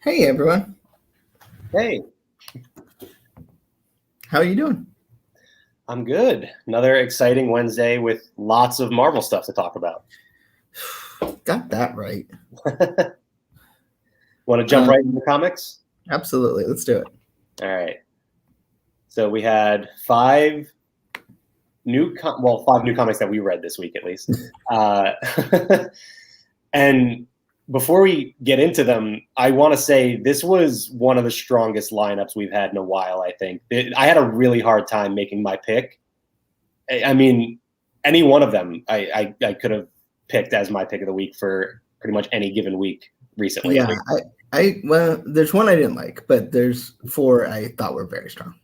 Hey everyone, Hey, how are you doing? I'm good. Another exciting Wednesday with lots of Marvel stuff to talk about. Got that right. Want to jump right into Um, the comics? Absolutely, let's do it. All right. So we had five five new comics that we read this week at least. Uh, and before we get into them, I want to say this was one of the strongest lineups we've had in a while. I think I had a really hard time making my pick. I mean, any one of them I could have picked as my pick of the week for pretty much any given week recently. Yeah, well, there's one I didn't like, but there's four I thought were very strong.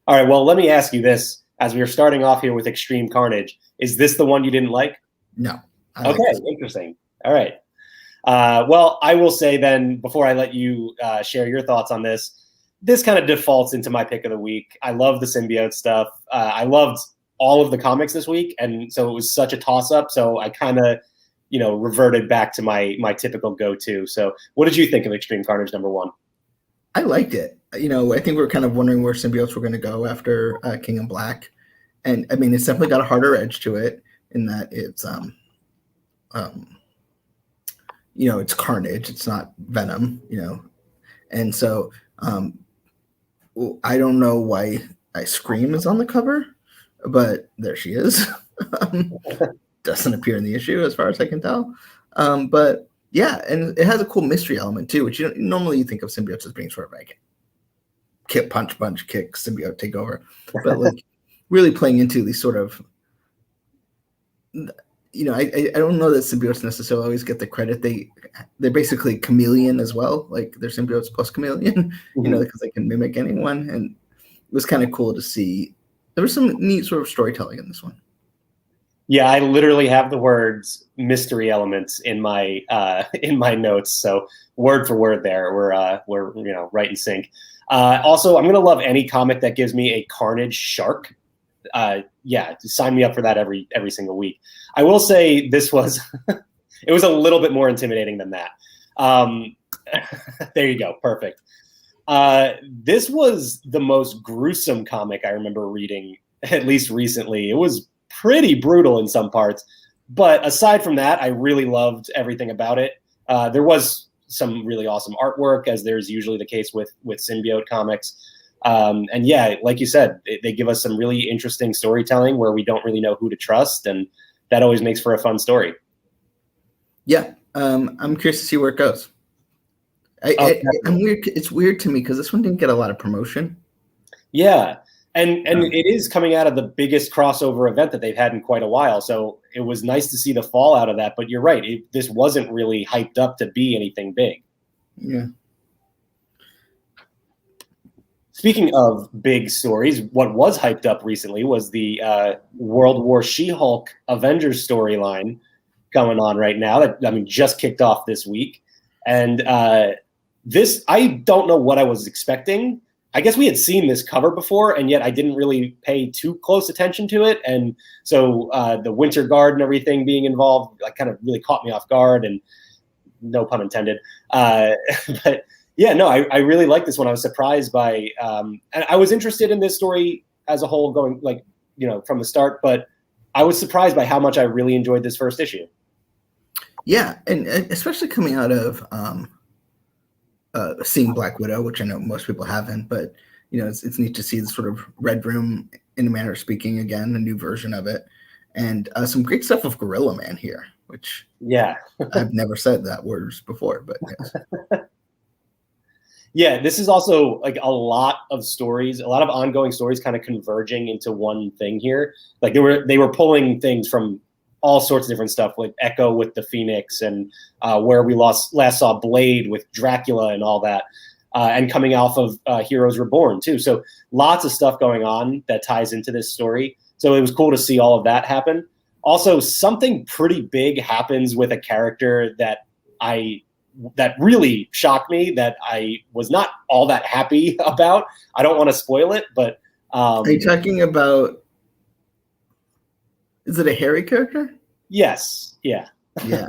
All right, well, let me ask you this. As we are starting off here with Extreme Carnage, is this the one you didn't like? No, I like Okay, this. interesting. All right. Well, I will say then, before I let you share your thoughts on this kind of defaults into my pick of the week. I love the symbiote stuff. I loved all of the comics this week, and so it was such a toss-up. So I kind of, reverted back to my typical go-to. So what did you think of Extreme Carnage #1? I liked it. I think we are kind of wondering where symbiotes were going to go after King of Black, and I mean, it's definitely got a harder edge to it in that it's Carnage. It's not Venom. And so I don't know why Scream is on the cover, but there she is. Doesn't appear in the issue as far as I can tell. But yeah, and it has a cool mystery element too, which normally you think of symbiotes as being sort of like punch, kick, symbiote, take over. But like really playing into these sort of, I don't know that symbiotes necessarily always get the credit. They're basically chameleon as well. Like they're symbiotes plus chameleon, because they can mimic anyone. And it was kind of cool to see. There was some neat sort of storytelling in this one. Yeah, I literally have the words mystery elements in my notes. So word for word there, we're right in sync. Also, I'm gonna love any comic that gives me a Carnage shark. Yeah, sign me up for that every single week. I will say this was it was a little bit more intimidating than that. There you go, perfect. This was the most gruesome comic I remember reading, at least recently. It was pretty brutal in some parts, but aside from that, I really loved everything about it. There was some really awesome artwork, as there's usually the case with symbiote comics. And yeah, like you said, they give us some really interesting storytelling where we don't really know who to trust, and that always makes for a fun story. Yeah, I'm curious to see where it goes. I'm weird. It's weird to me because this one didn't get a lot of promotion. Yeah, and it is coming out of the biggest crossover event that they've had in quite a while. So it was nice to see the fallout of that. But you're right, this wasn't really hyped up to be anything big. Yeah. Speaking of big stories, what was hyped up recently was the World War She-Hulk Avengers storyline going on right now. That just kicked off this week, and this I don't know what I was expecting. I guess we had seen this cover before, and yet I didn't really pay too close attention to it. And so the Winter Guard and everything being involved, kind of really caught me off guard, and no pun intended. But yeah, no, I really like this one. I was surprised by, and I was interested in this story as a whole going from the start, but I was surprised by how much I really enjoyed this first issue. Yeah, and especially coming out of seeing Black Widow, which I know most people haven't, but it's neat to see the sort of Red Room, in a manner of speaking, again, a new version of it, and some great stuff with Gorilla Man here, which I've never said that words before, but yes. Yeah, this is also like a lot of stories, a lot of ongoing stories kind of converging into one thing here. Like they were pulling things from all sorts of different stuff, like Echo with the Phoenix, and where we last saw Blade with Dracula and all that, and coming off of Heroes Reborn too. So lots of stuff going on that ties into this story. So it was cool to see all of that happen. Also, something pretty big happens with a character that really shocked me, that I was not all that happy about. I don't want to spoil it, but are you talking about? Is it a Harry character? Yes. Yeah. Yeah.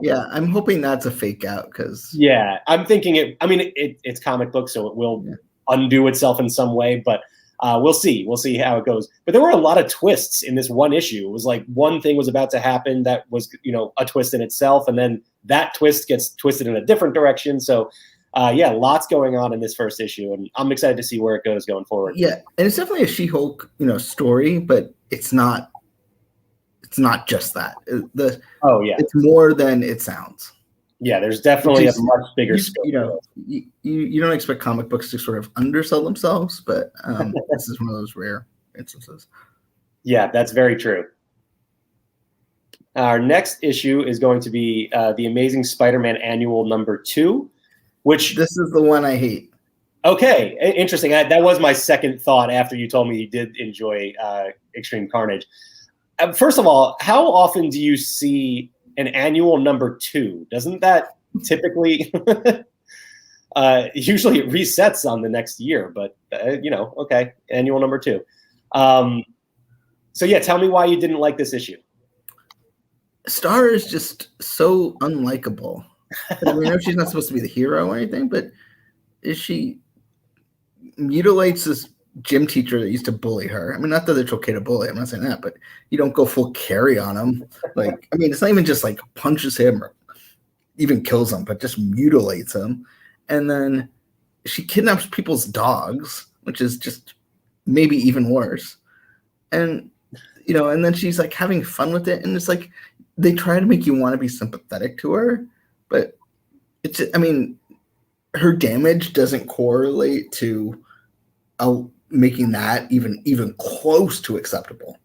Yeah, I'm hoping that's a fake out because Yeah, I'm thinking it. I mean, it's comic book, so it will undo itself in some way, but we'll see. We'll see how it goes. But there were a lot of twists in this one issue. It was like one thing was about to happen that was, a twist in itself, and then that twist gets twisted in a different direction. So, yeah, lots going on in this first issue, and I'm excited to see where it goes going forward. Yeah, and it's definitely a She-Hulk, story, but it's not just that. It's more than it sounds. Yeah, there's definitely a much bigger scope. You don't expect comic books to sort of undersell themselves, but this is one of those rare instances. Yeah, that's very true. Our next issue is going to be the Amazing Spider-Man Annual #2, which this is the one I hate. Okay, interesting. That was my second thought after you told me you did enjoy Extreme Carnage. First of all, how often do you see an annual #2? Doesn't that typically usually it resets on the next year? But okay, annual #2. So yeah, tell me why you didn't like this issue. Star is just so unlikable. I know she's not supposed to be the hero or anything, but she mutilates this gym teacher that used to bully her. I mean, not that it's okay to bully, I'm not saying that, but you don't go full carry on him. Like, I mean, it's not even just like punches him or even kills him, but just mutilates him. And then she kidnaps people's dogs, which is just maybe even worse. And, and then she's like having fun with it. And it's like, they try to make you want to be sympathetic to her, but her damage doesn't correlate to making that even close to acceptable.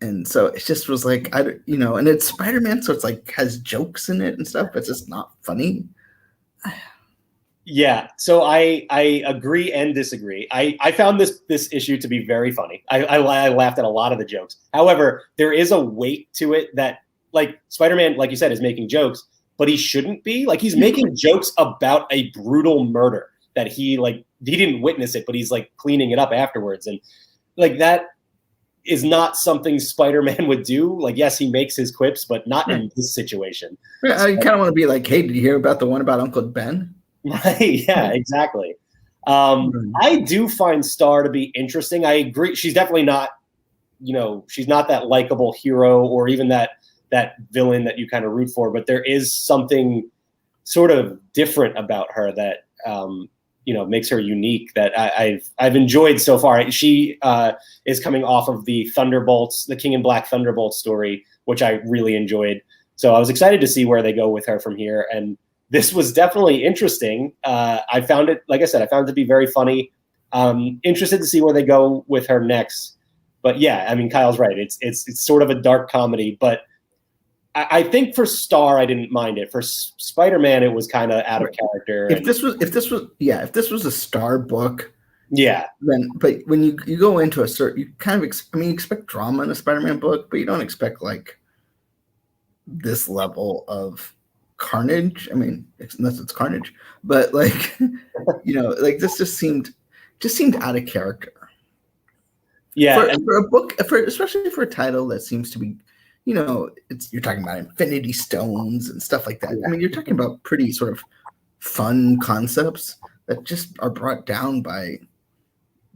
And so it just was like, and it's Spider-Man, so it's like has jokes in it and stuff, but it's just not funny. Yeah, so I agree and disagree. I found this issue to be very funny. I laughed at a lot of the jokes. However, there is a weight to it that, like, Spider-Man, like you said, is making jokes, but he shouldn't be. Like, he's making jokes about a brutal murder that he didn't witness it, but he's like cleaning it up afterwards. And like, that is not something Spider-Man would do. Like, yes, he makes his quips, but not in this situation. Yeah, you kind of want to be like, hey, did you hear about the one about Uncle Ben? Right. Yeah, exactly. I do find Star to be interesting. I agree. She's definitely not, she's not that likable hero or even that villain that you kind of root for, but there is something sort of different about her that, makes her unique that I've enjoyed so far. She is coming off of the Thunderbolts, the King in Black Thunderbolts story, which I really enjoyed. So I was excited to see where they go with her from here. And this was definitely interesting. I found it, like I said, to be very funny. Interested to see where they go with her next. But yeah, I mean, Kyle's right. It's sort of a dark comedy, but I think for Star, I didn't mind it. For Spider-Man, it was kind of out of character. If this was a Star book, yeah. But when you go into a certain, you kind of expect drama in a Spider-Man book, but you don't expect like this level of carnage. I mean, unless it's Carnage, but like, like this just seemed out of character. Yeah, for a book, especially for a title that seems to be, you're talking about Infinity Stones and stuff like that. I mean, you're talking about pretty sort of fun concepts that just are brought down by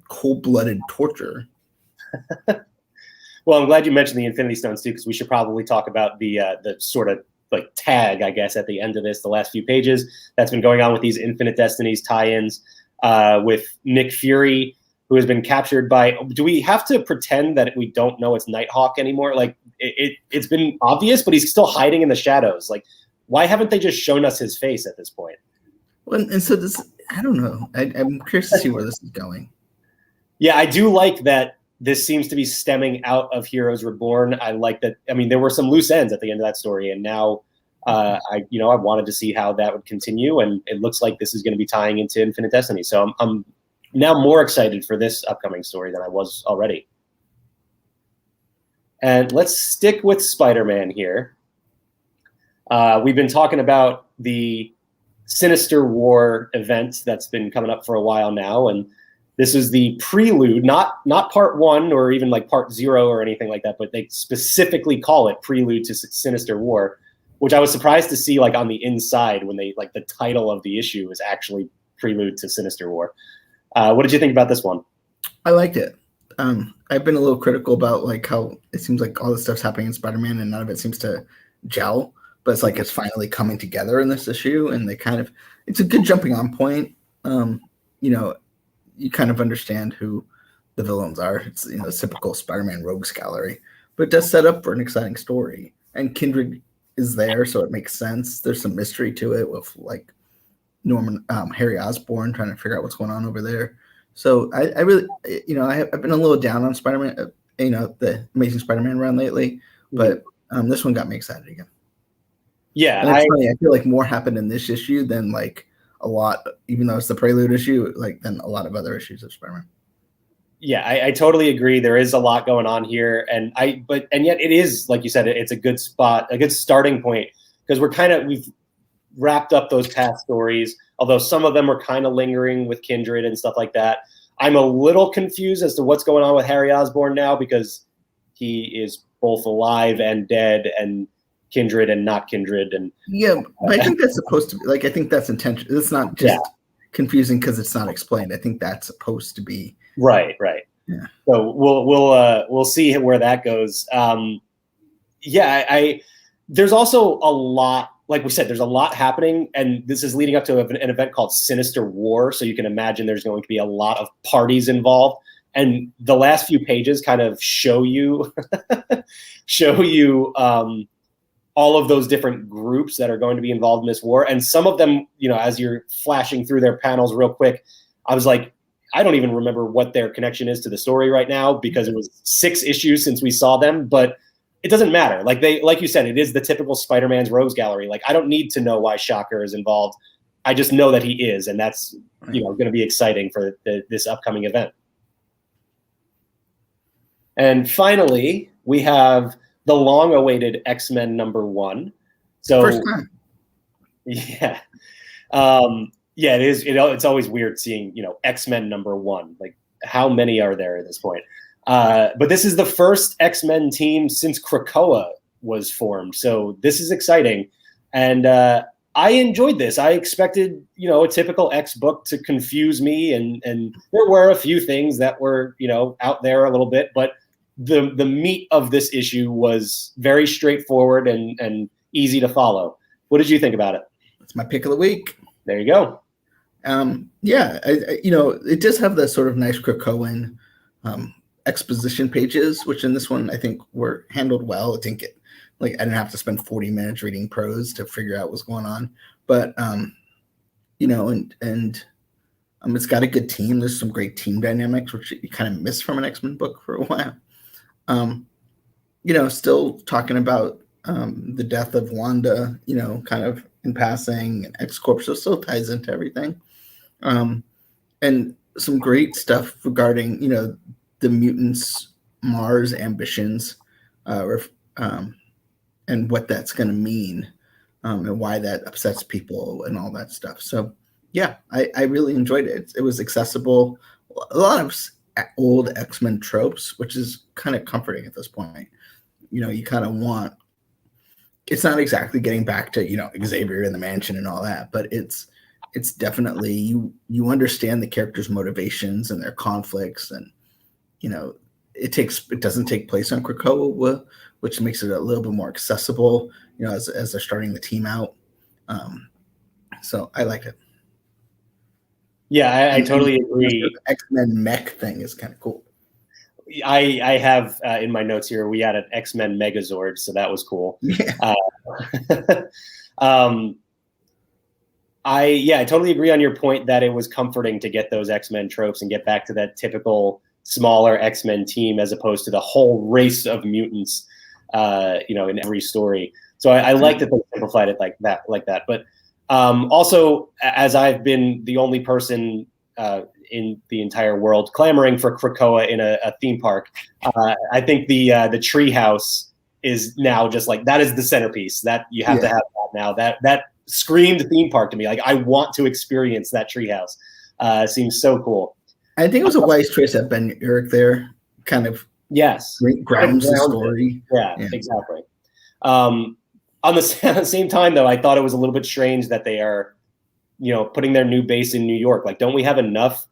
cold-blooded torture. Well, I'm glad you mentioned the Infinity Stones too, because we should probably talk about the sort of like tag, I guess, at the end of this, the last few pages that's been going on with these Infinite Destinies tie-ins with Nick Fury, who has been captured by. Do we have to pretend that we don't know it's Nighthawk anymore? Like, it's been obvious, but he's still hiding in the shadows. Like, why haven't they just shown us his face at this point? Well, and so this, I don't know. I'm curious to see where this is going. Yeah, I do like that. This seems to be stemming out of Heroes Reborn. I like that. I mean, there were some loose ends at the end of that story, and now I wanted to see how that would continue, and it looks like this is going to be tying into Infinite Destiny. So I'm now more excited for this upcoming story than I was already. And let's stick with Spider-Man here. We've been talking about the Sinister War event that's been coming up for a while now, and This is the prelude, not part 1 or even like part 0 or anything like that, but they specifically call it Prelude to Sinister War, which I was surprised to see like on the inside when they like the title of the issue is actually Prelude to Sinister War. What did you think about this one? I liked it. I've been a little critical about like how it seems like all this stuff's happening in Spider-Man and none of it seems to gel, but it's like it's finally coming together in this issue, and it's a good jumping on point. You kind of understand who the villains are. It's the typical Spider-Man rogues gallery, but it does set up for an exciting story. And Kindred is there, so it makes sense. There's some mystery to it with like Harry Osborn trying to figure out what's going on over there. So I really, I've been a little down on Spider-Man, the Amazing Spider-Man run lately, but this one got me excited again. Yeah, and it's funny. I feel like more happened in this issue than like a lot, even though it's the prelude issue, like than a lot of other issues of Spider-Man. Yeah, I totally agree. There is a lot going on here, and yet it is, like you said, it's a good spot, a good starting point, because we've wrapped up those past stories, although some of them are kind of lingering with Kindred and stuff like that. I'm a little confused as to what's going on with Harry Osborn now, because he is both alive and dead, and Kindred and not Kindred. And yeah, but I think that's supposed to be like, I think that's intentional. It's not just confusing because it's not explained. I think that's supposed to be right. Yeah. So we'll see where that goes. There's also a lot, like we said, there's a lot happening, and this is leading up to an event called Sinister War. So you can imagine there's going to be a lot of parties involved. And the last few pages kind of show you all of those different groups that are going to be involved in this war. And some of them, as you're flashing through their panels real quick, I was like, I don't even remember what their connection is to the story right now, because it was 6 issues since we saw them, but it doesn't matter. Like you said, it is the typical Spider-Man's rogues gallery. Like, I don't need to know why Shocker is involved. I just know that he is, and that's going to be exciting for this upcoming event. And finally, we have the long-awaited X-Men #1. So, first time. Yeah. It is. It's always weird seeing, X-Men #1. Like, how many are there at this point? But this is the first X-Men team since Krakoa was formed. So this is exciting. And I enjoyed this. I expected, a typical X book to confuse me. And there were a few things that were, out there a little bit. But the meat of this issue was very straightforward and easy to follow. What did you think about it? It's my pick of the week. There you go. It does have the sort of nice Krakoan exposition pages, which in this one I think were handled well. I think I didn't have to spend 40 minutes reading prose to figure out what's going on. But it's got a good team. There's some great team dynamics, which you kind of miss from an X-Men book for a while. Still talking about the death of Wanda, kind of in passing, and X-Corp, so still ties into everything. And some great stuff regarding, the mutants' Mars ambitions, and what that's going to mean, and why that upsets people and all that stuff. So, yeah, I really enjoyed it. It was accessible. A lot of old X-Men tropes, which is kind of comforting at this point. You kind of want. It's not exactly getting back to Xavier in the mansion and all that, but it's definitely you understand the characters' motivations and their conflicts, and it doesn't take place on Krakoa, which makes it a little bit more accessible, as they're starting the team out. So I liked it. Yeah, I totally agree. The X-Men Mack thing is kind of cool. I have in my notes here, we had an X-Men Megazord, so that was cool. Yeah. I totally agree on your point that it was comforting to get those X-Men tropes and get back to that typical smaller X-Men team, as opposed to the whole race of mutants, in every story. So I like that they simplified it like that. But also, as I've been the only person in the entire world clamoring for Krakoa in a theme park, I think the treehouse is now just like, that is the centerpiece. That you have to have that now. That screamed theme park to me. Like, I want to experience that treehouse. Seems so cool. I think it was a wise choice that Ben Urich there kind of Yes, grounds the story. Yeah, exactly. On the same time, though, I thought it was a little bit strange that they are, putting their new base in New York. Like, don't we have enough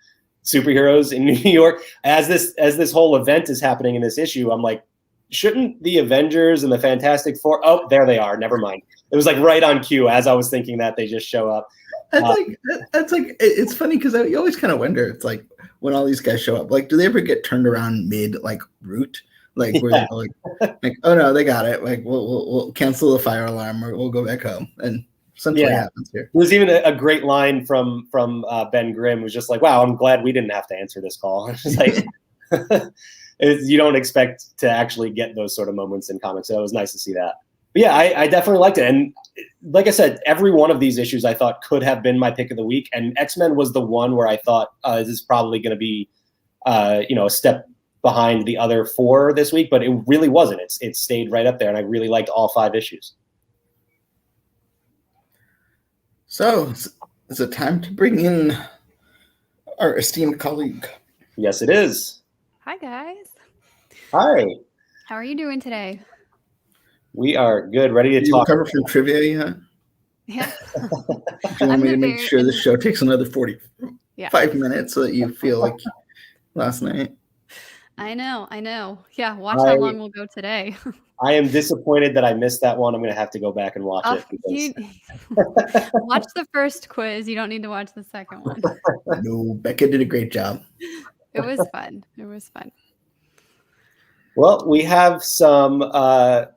superheroes in New York? As this whole event is happening in this issue, I'm like, shouldn't the Avengers and the Fantastic Four? Oh, there they are. Never mind. It was like right on cue. As I was thinking that, they just show up. It's funny because you always kind of wonder. It's like when all these guys show up, like, do they ever get turned around mid route? Like, where they're like, oh no, they got it. Like, we'll cancel the fire alarm or we'll go back home. And something happens here. There's even a great line from Ben Grimm, who's just like, "Wow, I'm glad we didn't have to answer this call." It's just like you don't expect to actually get those sort of moments in comics. So it was nice to see that. But yeah, I definitely liked it. And like I said, every one of these issues I thought could have been my pick of the week. And X-Men was the one where I thought this is probably going to be, a step behind the other 4 this week. But it really wasn't. It stayed right up there. And I really liked all 5 issues. So is it time to bring in our esteemed colleague? Yes, it is. Hi, guys. Hi. How are you doing today? We are good. Ready to talk. Recover from trivia yet? Yeah. Do you want me to make sure the show takes another 45 minutes so that you feel like last night? I know. Yeah, watch how long we'll go today. I am disappointed that I missed that one. I'm going to have to go back and watch it. Watch the first quiz. You don't need to watch the second one. No, Bekah did a great job. It was fun. Well, we have some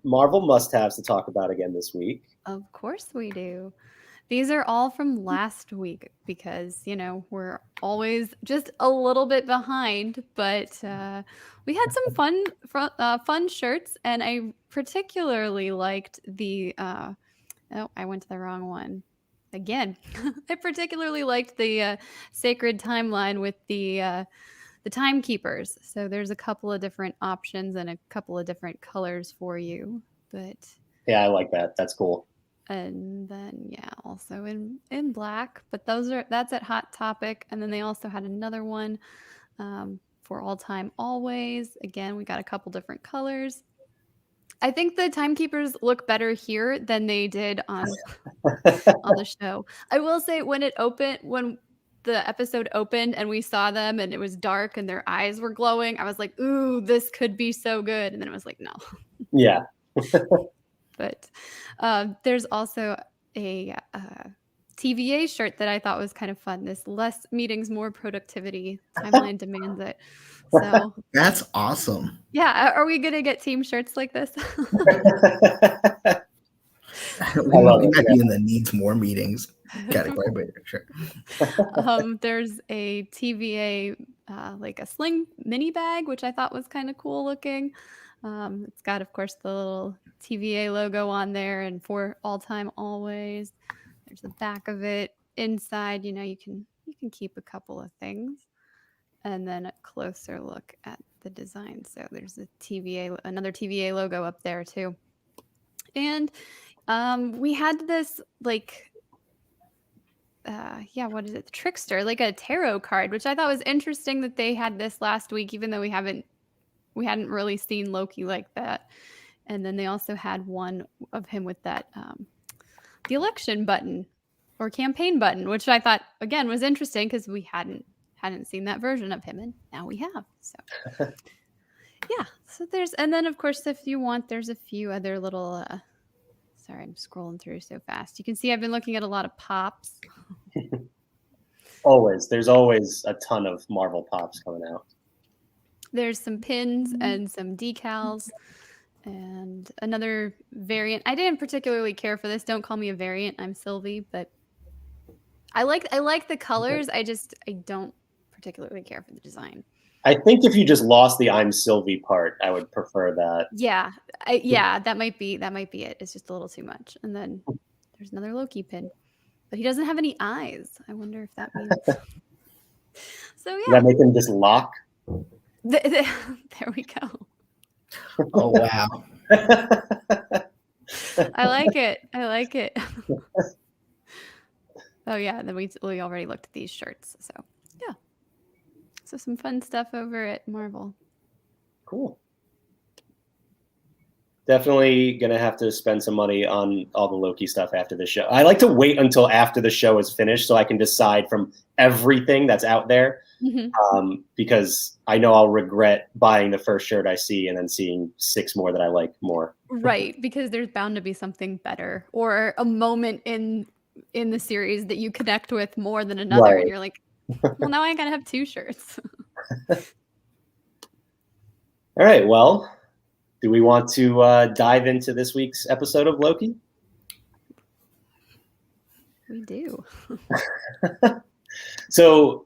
Marvel must-haves to talk about again this week. Of course we do. These are all from last week because, we're always just a little bit behind, but we had some fun shirts, and I particularly liked the I went to the wrong one again. I particularly liked the Sacred Timeline with the timekeepers. So there's a couple of different options and a couple of different colors for you, but yeah, I like that. That's cool. And then also in black, but that's at Hot Topic. And then they also had another one for All Time Always. Again, we got a couple different colors. I think the timekeepers look better here than they did on the show. I will say when the episode opened and we saw them and it was dark and their eyes were glowing, I was like, ooh, this could be so good. And then it was like, no. Yeah. But there's also a TVA shirt that I thought was kind of fun. This less meetings, more productivity. Timeline demands it. So that's awesome. Yeah. Are we going to get team shirts like this? we might be in the needs more meetings category, but sure. There's a TVA, like a sling mini bag, which I thought was kind of cool looking. It's got, of course, the little TVA logo on there, and for All Time Always. There's the back of it. Inside, you can keep a couple of things, and then a closer look at the design. So there's another TVA logo up there too. And we had this what is it? The Trickster, like a tarot card, which I thought was interesting that they had this last week, even though we hadn't really seen Loki like that. And then they also had one of him with that the election button or campaign button, which I thought again was interesting because we hadn't seen that version of him, and now we have. So yeah, so and then of course if you want, there's a few other little sorry, I'm scrolling through so fast. You can see I've been looking at a lot of pops. There's always a ton of Marvel pops coming out. There's some pins and some decals and another variant. I didn't particularly care for this. Don't call me a variant. I'm Sylvie, but I like the colors. I don't particularly care for the design. I think if you just lost the I'm Sylvie part, I would prefer that. Yeah. That might be it. It's just a little too much. And then there's another Loki pin, but he doesn't have any eyes. I wonder if that means. So yeah. Does that make him just lock? There we go. Oh wow. I like it. Oh yeah, then we already looked at these shirts. So yeah. So some fun stuff over at Marvel. Cool. Definitely gonna have to spend some money on all the Loki stuff after the show. I like to wait until after the show is finished so I can decide from everything that's out there, because I know I'll regret buying the first shirt I see and then seeing 6 more that I like more. Right, because there's bound to be something better or a moment in the series that you connect with more than another, Right. and you're like, well, now I gotta have 2 shirts. All right, well, do we want to dive into this week's episode of Loki? We do. So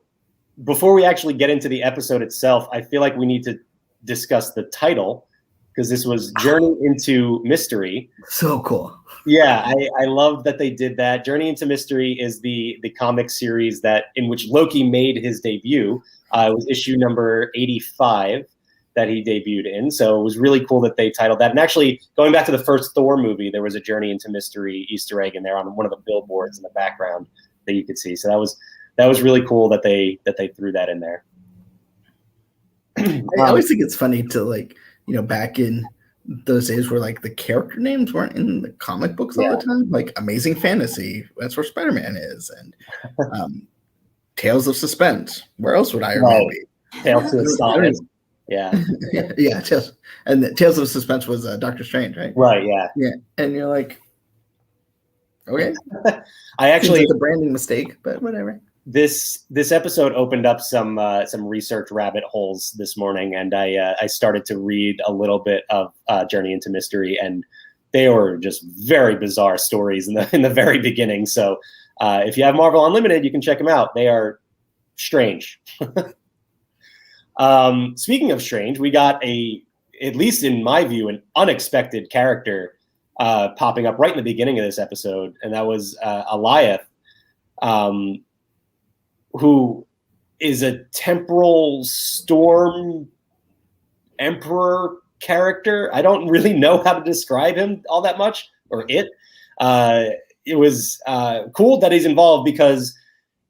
before we actually get into the episode itself, I feel like we need to discuss the title, because this was Journey into Mystery. So cool. Yeah, I love that they did that. Journey into Mystery is the comic series in which Loki made his debut. It was issue number 85 that he debuted in. So it was really cool that they titled that. And actually, going back to the first Thor movie, there was a Journey into Mystery Easter egg in there on one of the billboards in the background that you could see. So that was really cool that they threw that in there. I always think it's funny to back in those days where the character names weren't in the comic books all the time. Like Amazing Fantasy, that's where Spider-Man is, and Tales of Suspense. Where else would Iron Man be? Tales of Suspense. Yeah. Yeah. Tales of Suspense was Doctor Strange, right? Right. Yeah. Yeah, and you're like, okay. I actually seems like a branding mistake, but whatever. This episode opened up some research rabbit holes this morning, and I started to read a little bit of Journey into Mystery, and they were just very bizarre stories in the very beginning. So if you have Marvel Unlimited, you can check them out. They are strange. Speaking of strange, we got at least in my view, an unexpected character popping up right in the beginning of this episode, and that was Alioth, who is a temporal storm emperor character. I don't really know how to describe him all that much, or it. It was cool that he's involved because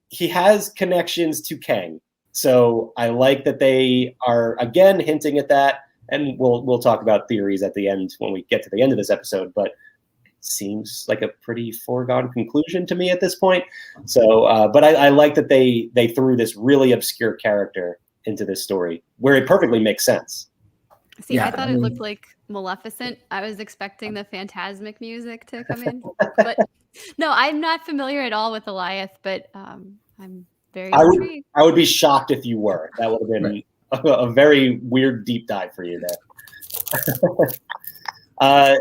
he has connections to Kang. So I like that they are, again, hinting at that. And we'll talk about theories at the end when we get to the end of this episode. But seems like a pretty foregone conclusion to me at this point. So, but I like that they threw this really obscure character into this story where it perfectly makes sense. See, I thought it looked like Maleficent. I was expecting the Phantasmic music to come in, but no, I'm not familiar at all with Alioth, but I'm very intrigued. I would be shocked if you were. That would have been a very weird deep dive for you there.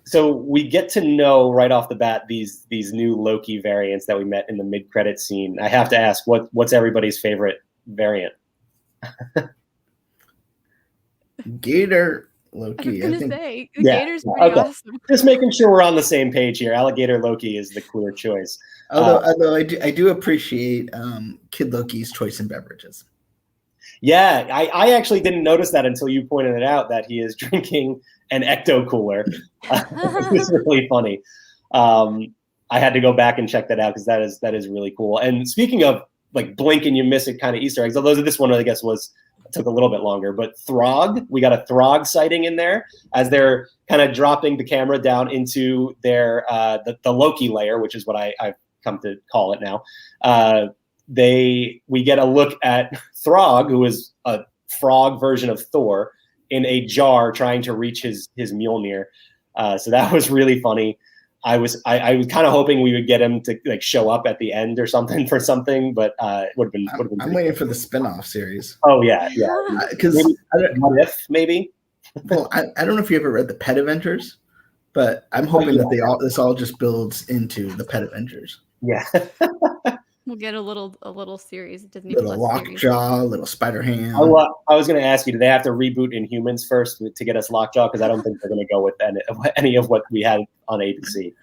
So we get to know right off the bat these new Loki variants that we met in the mid-credit scene. I have to ask, what's everybody's favorite variant? Gator Loki. I was gonna say, Gator's pretty awesome. Just making sure we're on the same page here. Alligator Loki is the clear choice. Although I do appreciate Kid Loki's choice in beverages. Yeah, I actually didn't notice that until you pointed it out, that he is drinking an Ecto Cooler. It's really funny. I had to go back and check that out because that is really cool. And speaking of like blink and you miss it kind of Easter eggs, although this one I guess took a little bit longer, but Throg, we got a Throg sighting in there as they're kind of dropping the camera down into their the Loki layer, which is what I've come to call it now. We get a look at Throg, who is a frog version of Thor, in a jar trying to reach his Mjolnir. So that was really funny. I was kind of hoping we would get him to like show up at the end or something for something, but it would have been. I'm waiting for the spin-off series. Oh yeah. Because what if maybe? Well, I don't know if you ever read the Pet Avengers, but I'm hoping that this all just builds into the Pet Avengers. Yeah. We'll get a little series, Disney little Plus Lockjaw, little Spider-Ham. I was going to ask you, do they have to reboot Inhumans first to get us Lockjaw? Because I don't think they're going to go with any of what we had on ABC.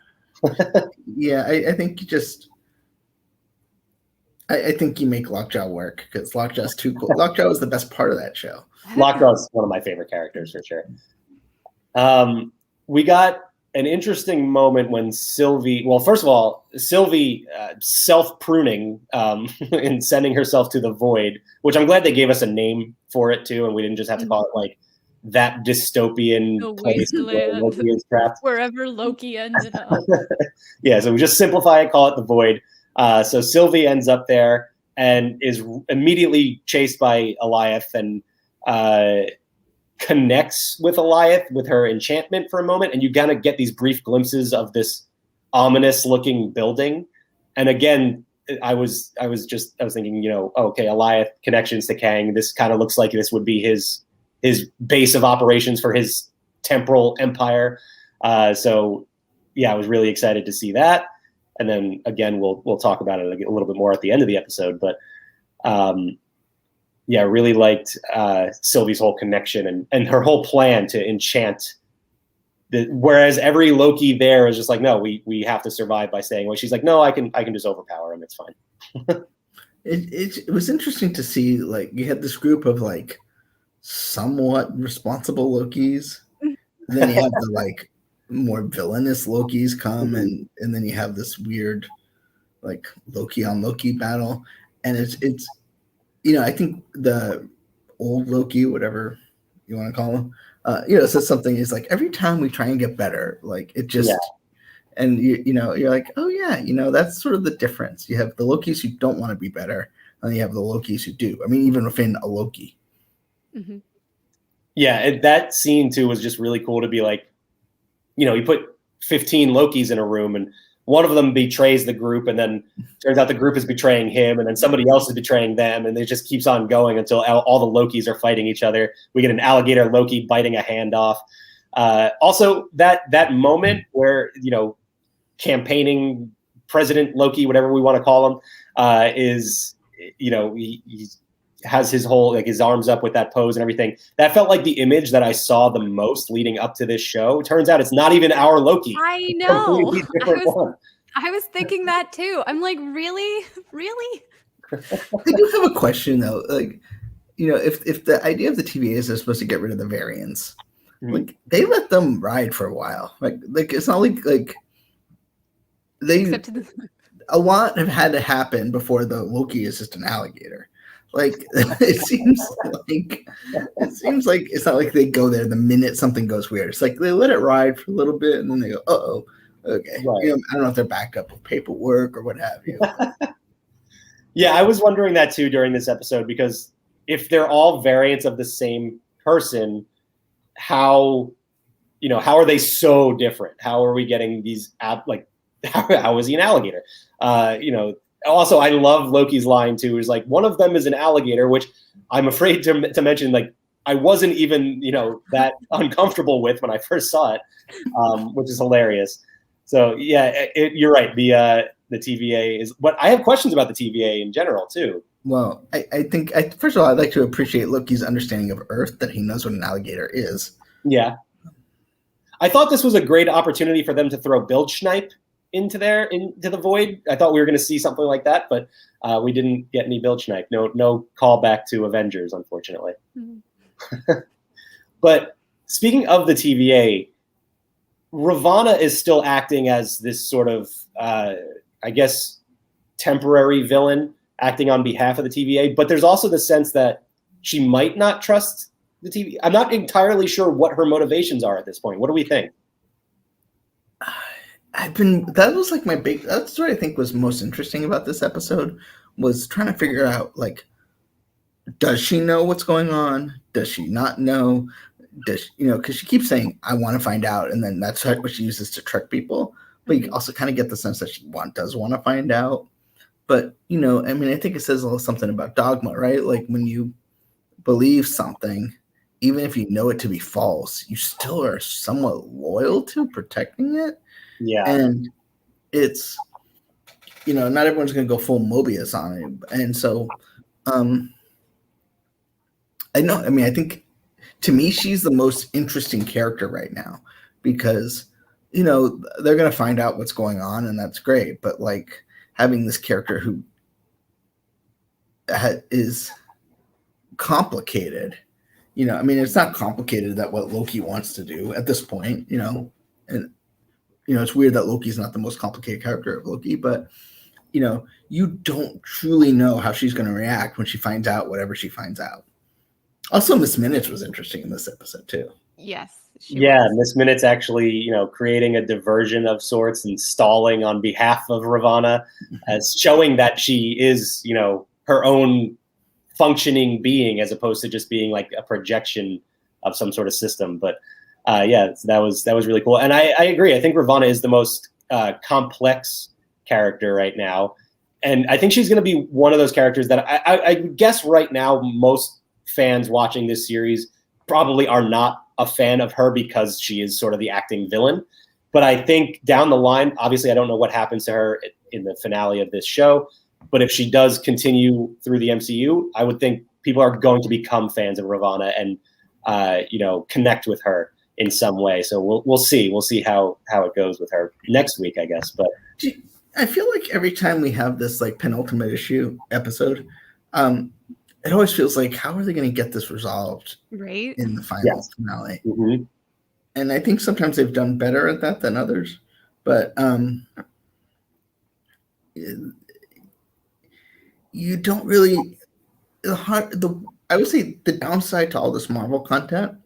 Yeah, I think you just. I think you make Lockjaw work because Lockjaw's too cool. Lockjaw is the best part of that show. Lockjaw is one of my favorite characters for sure. We got an interesting moment when Sylvie, well, first of all, Sylvie self-pruning and sending herself to the void, which I'm glad they gave us a name for it too, and we didn't just have to call it like that dystopian The place where wasteland, Loki is trapped. wherever Loki ended up. Yeah, so we just simplify it, call it the void. So Sylvie ends up there and is immediately chased by Eliath and connects with Eliath with her enchantment for a moment, and you kind of get these brief glimpses of this ominous looking building. And again, I was thinking, okay, Eliath connections to Kang. This kind of looks like this would be his base of operations for his temporal empire. So yeah, I was really excited to see that. And then again, we'll talk about it a little bit more at the end of the episode, but yeah, really liked Sylvie's whole connection and her whole plan to enchant. Whereas every Loki there is just like, no, we have to survive by staying away. She's like, no, I can just overpower him. It's fine. It was interesting to see, like, you had this group of like somewhat responsible Lokis, and then you have the like more villainous Lokis come, and then you have this weird like Loki on Loki battle, and it's I think the old Loki, whatever you want to call him, says something. Is like every time we try and get better, like it just, and you're like, oh yeah, that's sort of the difference. You have the Lokis who don't want to be better, and you have the Lokis who do. I mean, even within a Loki. Mm-hmm. Yeah, that scene too was just really cool to be like, you put 15 Lokis in a room and one of them betrays the group, and then turns out the group is betraying him, and then somebody else is betraying them, and it just keeps on going until all the Lokis are fighting each other. We get an alligator Loki biting a hand off. Also, that moment where campaigning President Loki, whatever we want to call him, is he has his whole his arms up with that pose and everything. That felt like the image that I saw the most leading up to this show. It turns out it's not even our Loki. I know. I was thinking that too. I'm like, really? I do have a question though. Like, if the idea of the TVA is they're supposed to get rid of the variants, like they let them ride for a while. Like it's not like they a lot have had to happen before the Loki is just an alligator. Like it seems like it's not like they go there the minute something goes weird. It's like they let it ride for a little bit and then they go, uh-oh, okay. Right. I don't know if they're backed up with paperwork or what have you. Yeah, I was wondering that too during this episode, because if they're all variants of the same person, how are they so different? How are we getting these how is he an alligator? Also, I love Loki's line too. Is like one of them is an alligator, which I'm afraid to mention. Like I wasn't even that uncomfortable with when I first saw it, which is hilarious. So yeah, you're right. The TVA is. But I have questions about the TVA in general too. Well, I think first of all, I'd like to appreciate Loki's understanding of Earth, that he knows what an alligator is. Yeah, I thought this was a great opportunity for them to throw Bildschneip into the void. I thought we were going to see something like that, but we didn't get any Bildschneip. No callback to Avengers, unfortunately. Mm-hmm. But speaking of the TVA, Ravonna is still acting as this sort of, I guess, temporary villain acting on behalf of the TVA. But there's also the sense that she might not trust the TVA. I'm not entirely sure what her motivations are at this point. What do we think? That was like that's what I think was most interesting about this episode, was trying to figure out, like, does she know what's going on? Does she not know? Does because she keeps saying, I want to find out, and then that's what she uses to trick people. But you also kind of get the sense that she does want to find out. But I think it says a little something about dogma, right? Like when you believe something, even if you know it to be false, you still are somewhat loyal to protecting it. Yeah. And it's, not everyone's going to go full Mobius on it. And so, I think to me, she's the most interesting character right now, because, they're going to find out what's going on, and that's great. But like having this character who is complicated, it's not complicated that what Loki wants to do at this point, and it's weird that Loki's not the most complicated character of Loki, but you don't truly know how she's going to react when she finds out whatever she finds out. Also, Miss Minutes was interesting in this episode too. Yes. Miss Minutes actually, creating a diversion of sorts and stalling on behalf of Ravonna, as showing that she is, her own functioning being, as opposed to just being like a projection of some sort of system. But that was really cool. And I agree. I think Ravonna is the most complex character right now. And I think she's going to be one of those characters that I guess right now most fans watching this series probably are not a fan of her because she is sort of the acting villain. But I think down the line, obviously I don't know what happens to her in the finale of this show, but if she does continue through the MCU, I would think people are going to become fans of Ravonna and connect with her in some way. So we'll see. We'll see how it goes with her next week, I guess. But I feel like every time we have this like penultimate issue episode, it always feels like, how are they going to get this resolved right in the final finale? Mm-hmm. And I think sometimes they've done better at that than others. But you don't really I would say the downside to all this Marvel content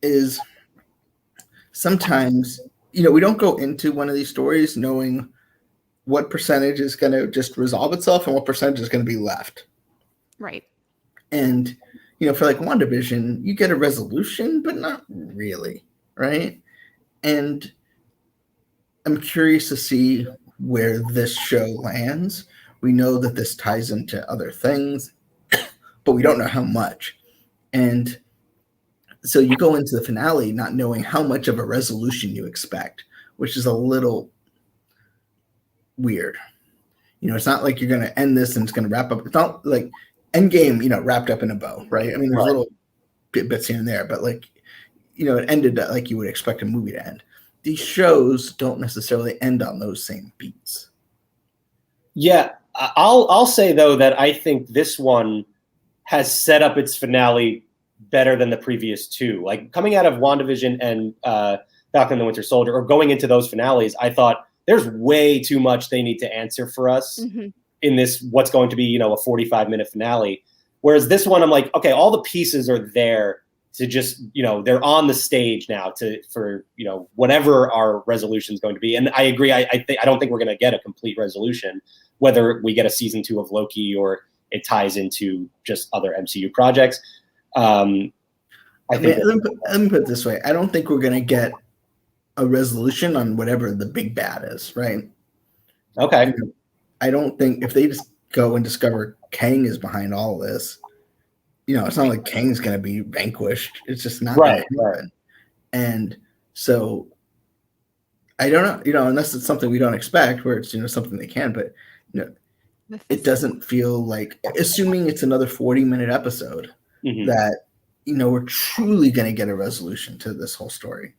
is sometimes we don't go into one of these stories knowing what percentage is going to just resolve itself and what percentage is going to be left. Right. And for like WandaVision, you get a resolution, but not really, right? And I'm curious to see where this show lands. We know that this ties into other things, but we don't know how much. And so you go into the finale not knowing how much of a resolution you expect, which is a little weird. It's not like you're going to end this and it's going to wrap up. It's not like Endgame, wrapped up in a bow, right? I mean, there's little bits here and there, but it ended like you would expect a movie to end. These shows don't necessarily end on those same beats. Yeah, I'll say though that I think this one has set up its finale better than the previous two. Like coming out of WandaVision and Falcon and the Winter Soldier, or going into those finales, I thought there's way too much they need to answer for us in this, what's going to be, a 45-minute finale. Whereas this one, I'm like, okay, all the pieces are there to just, they're on the stage now for whatever our resolution is going to be. And I agree. I don't think we're going to get a complete resolution, whether we get a season 2 of Loki or it ties into just other MCU projects. Let me put it this way. I don't think we're going to get a resolution on whatever the big bad is, right? Okay. I don't think if they just go and discover Kang is behind all of this, it's not like Kang's going to be vanquished. It's just not right. And so I don't know, unless it's something we don't expect, where it's something they can, but it doesn't feel like, assuming it's another 40-minute episode, that we're truly going to get a resolution to this whole story.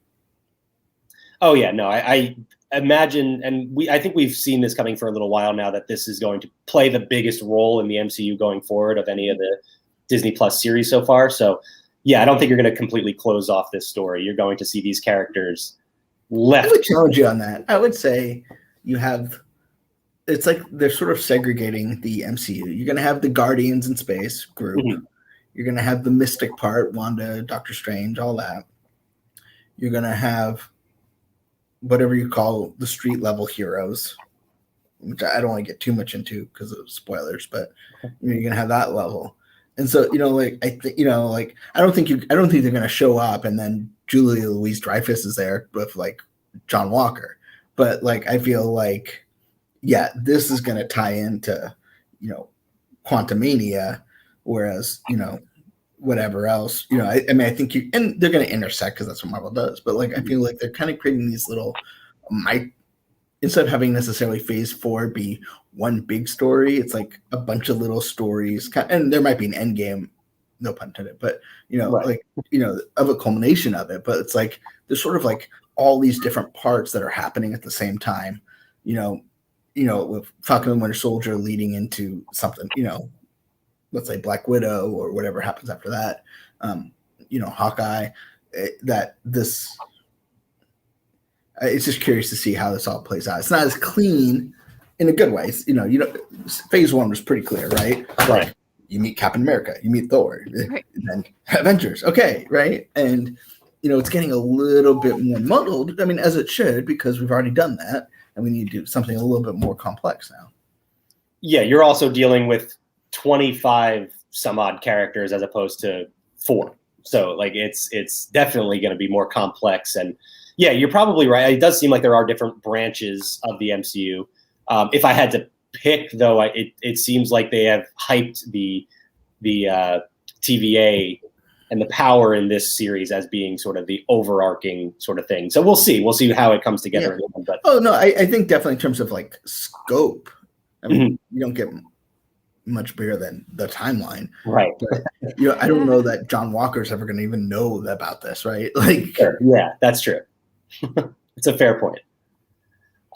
Oh yeah, no, I imagine, and I think we've seen this coming for a little while now, that this is going to play the biggest role in the MCU going forward of any of the Disney Plus series so far. So yeah, I don't think you're going to completely close off this story. You're going to see these characters left. I would challenge you on that. I would say it's like they're sort of segregating the MCU. You're going to have the Guardians in Space group. You're going to have the mystic part, Wanda, Doctor Strange, all that. You're going to have whatever you call the street level heroes, which I don't want to get too much into because of spoilers, but you're going to have that level. And so, I don't think they're going to show up and then Julia Louis-Dreyfus is there with like John Walker. But I feel like, yeah, this is going to tie into, Quantumania, whereas, whatever else, I think and they're going to intersect because that's what Marvel does. But I feel like they're kind of creating these little, instead of having necessarily phase 4 be one big story, it's like a bunch of little stories, and there might be an end game, no pun intended, but of a culmination of it. But it's like there's sort of like all these different parts that are happening at the same time, with Falcon and Winter Soldier leading into something, let's say Black Widow or whatever happens after that, Hawkeye, that this, It's just curious to see how this all plays out. It's not as clean in a good way. Phase 1 was pretty clear, right? Right. You meet Captain America, you meet Thor, Right. and then Avengers. Okay, right? And it's getting a little bit more muddled. I mean, as it should, because we've already done that, and we need to do something a little bit more complex now. Yeah, you're also dealing with 25 some odd characters as opposed to 4. So like it's definitely going to be more complex. And yeah, you're probably right. It does seem like there are different branches of the MCU. If I had to pick, though, it seems like they have hyped the TVA and the power in this series as being sort of the overarching sort of thing. So we'll see. We'll see how it comes together. Yeah. But oh no, I think definitely in terms of like scope. I mean, you don't get much bigger than the timeline, right? But, I don't know that John Walker's ever going to even know about this, right? Like, sure. Yeah, that's true. It's a fair point.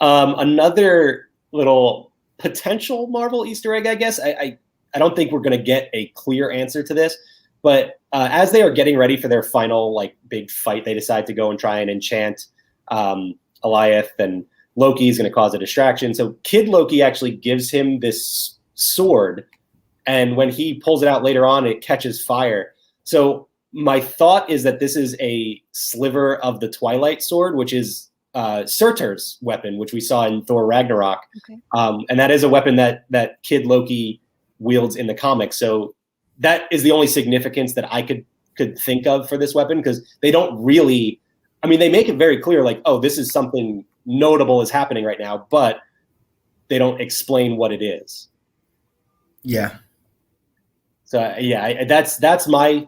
Another little potential Marvel Easter egg, I guess. I don't think we're going to get a clear answer to this, but as they are getting ready for their final like big fight, they decide to go and try and enchant Alioth, and Loki is going to cause a distraction. So Kid Loki actually gives him this sword, and when he pulls it out later on, it catches fire. So my thought is that this is a sliver of the Twilight Sword, which is Surtur's weapon, which we saw in Thor Ragnarok. Okay. And that is a weapon that Kid Loki wields in the comics. So that is the only significance that I could think of for this weapon, because they don't really, I mean, they make it very clear, like, oh, this is something notable is happening right now, but they don't explain what it is. Yeah. So yeah, that's my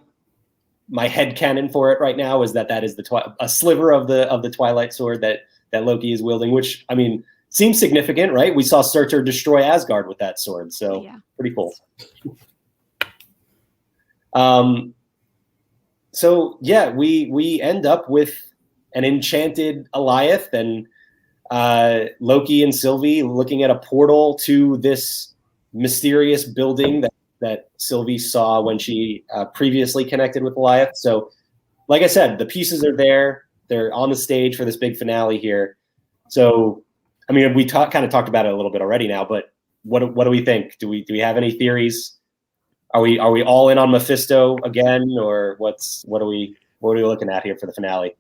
headcanon for it right now, is that is a sliver of the Twilight Sword that Loki is wielding, which, I mean, seems significant, right? We saw Surtur destroy Asgard with that sword, so yeah. Pretty cool. So yeah, we end up with an enchanted Alioth, and Loki and Sylvie looking at a portal to this mysterious building that Sylvie saw when she previously connected with Alioth. So, like I said, the pieces are there. They're on the stage for this big finale here. So, I mean, we kind of talked about it a little bit already now, but what do we think? Do we have any theories? Are we all in on Mephisto again, or what are we looking at here for the finale?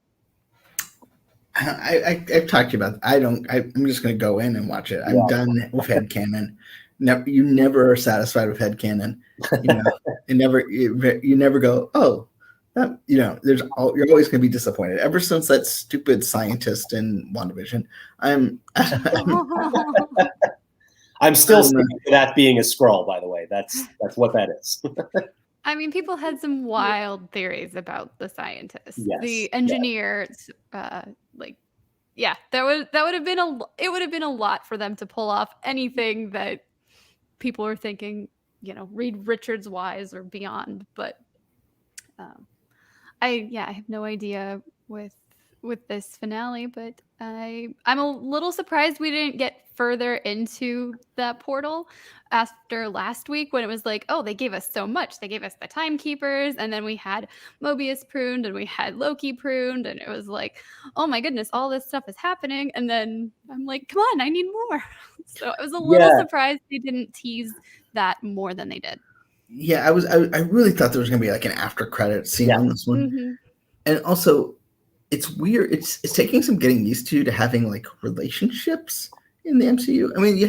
I've talked to you about. I'm just going to go in and watch it. I'm done with headcanon. You never are satisfied with headcanon. You never go, oh, that, you're always going to be disappointed. Ever since that stupid scientist in WandaVision, I'm still sticking to that being a Skrull, by the way. That's what that is. I mean, people had some wild theories about the scientist, yes, the engineer. That would have been a lot for them to pull off anything that people are thinking, Reed Richards wise or beyond. But I have no idea with this finale, but I'm a little surprised we didn't get further into that portal after last week, when it was like, oh, they gave us so much. They gave us the Timekeepers, and then we had Mobius pruned, and we had Loki pruned, and it was like, oh my goodness, all this stuff is happening. And then I'm like, come on, I need more. So I was a little surprised they didn't tease that more than they did. Yeah, I really thought there was going to be like an after credit scene on this one. Mm-hmm. And also, it's weird. It's taking some getting used to having like relationships in the MCU. I mean, you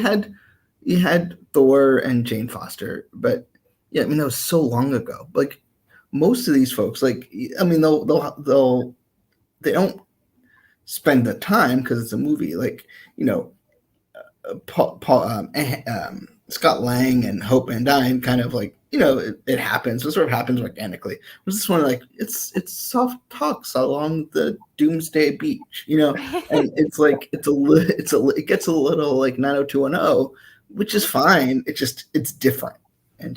had Thor and Jane Foster, but yeah, I mean, that was so long ago. Like most of these folks, like, I mean, they don't spend the time because it's a movie. Like, Scott Lang and Hope Van Dyne kind of like, it happens. It sort of happens organically. Was this one like it's soft talks along the Doomsday Beach, and it's like it gets a little like 90210, which is fine. It's different. And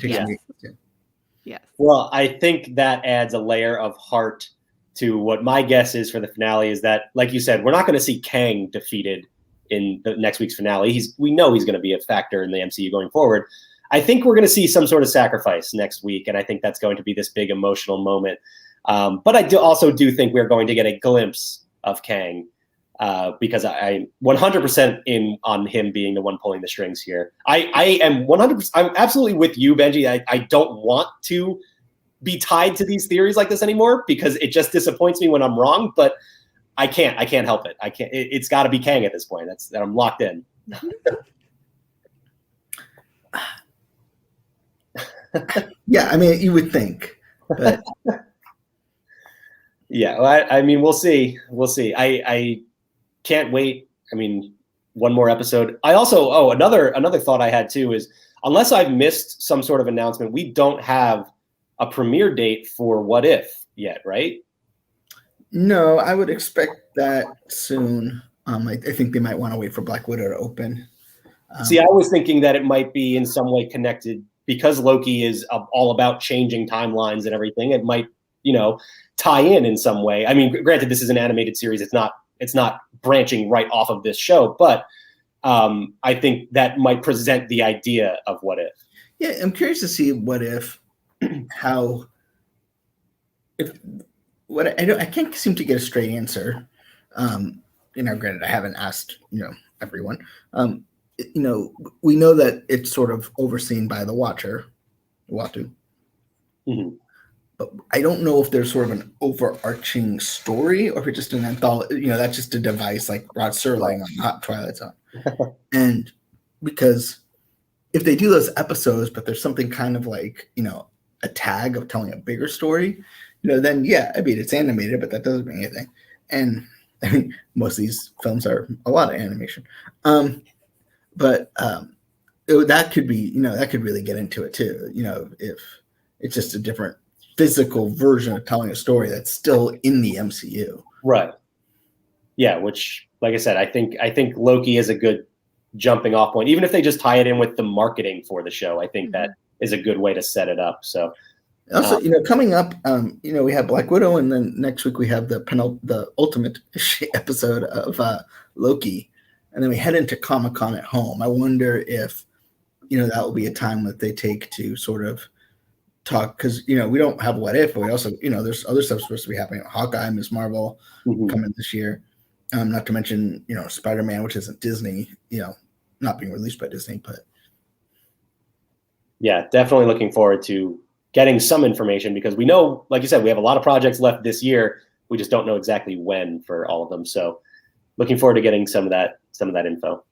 yes. Well, I think that adds a layer of heart to what my guess is for the finale, is that, like you said, we're not going to see Kang defeated in the next week's finale. We know he's going to be a factor in the MCU going forward. I think we're going to see some sort of sacrifice next week, and I think that's going to be this big emotional moment. But I also do think we're going to get a glimpse of Kang. because I'm 100% in on him being the one pulling the strings here. I am 100%. I'm absolutely with you, Benji. I don't want to be tied to these theories like this anymore because it just disappoints me when I'm wrong. But I can't help it. I can't. It's got to be Kang at this point. That I'm locked in. Yeah, I mean, you would think, but yeah, well, I mean, we'll see. I can't wait. I mean, one more episode. I also another thought I had too is unless I've missed some sort of announcement, we don't have a premiere date for What If yet, right? no, I would expect that soon. I think they might want to wait for Black Widow to open. See, I was thinking that it might be in some way connected because Loki is all about changing timelines and everything. It might, tie in some way. I mean, granted, this is an animated series. It's not branching right off of this show, but I think that might present the idea of What If. Yeah, I'm curious to see what if, I can't seem to get a straight answer. Granted, I haven't asked, everyone. We know that it's sort of overseen by the Watcher, Watu. Mm-hmm. But I don't know if there's sort of an overarching story or if it's just an anthology. That's just a device like Rod Serling on Hot Twilight Zone. And because if they do those episodes, but there's something kind of like, a tag of telling a bigger story, then yeah, I mean, it's animated, but that doesn't mean anything. And I mean, most of these films are a lot of animation. But that could be, that could really get into it too. If it's just a different physical version of telling a story that's still in the MCU. Right. Yeah, which, like I said, I think Loki is a good jumping off point. Even if they just tie it in with the marketing for the show, I think that is a good way to set it up. So also, coming up, we have Black Widow, and then next week we have the ultimate episode of Loki, and then we head into Comic-Con at home. I wonder if that will be a time that they take to sort of talk, because we don't have What If, but we also there's other stuff supposed to be happening. Hawkeye, Ms. Marvel coming this year. Not to mention Spider-Man, which isn't Disney, not being released by Disney, but yeah, definitely looking forward to getting some information because we know, like you said, we have a lot of projects left this year. We just don't know exactly when for all of them. So looking forward to getting some of that info.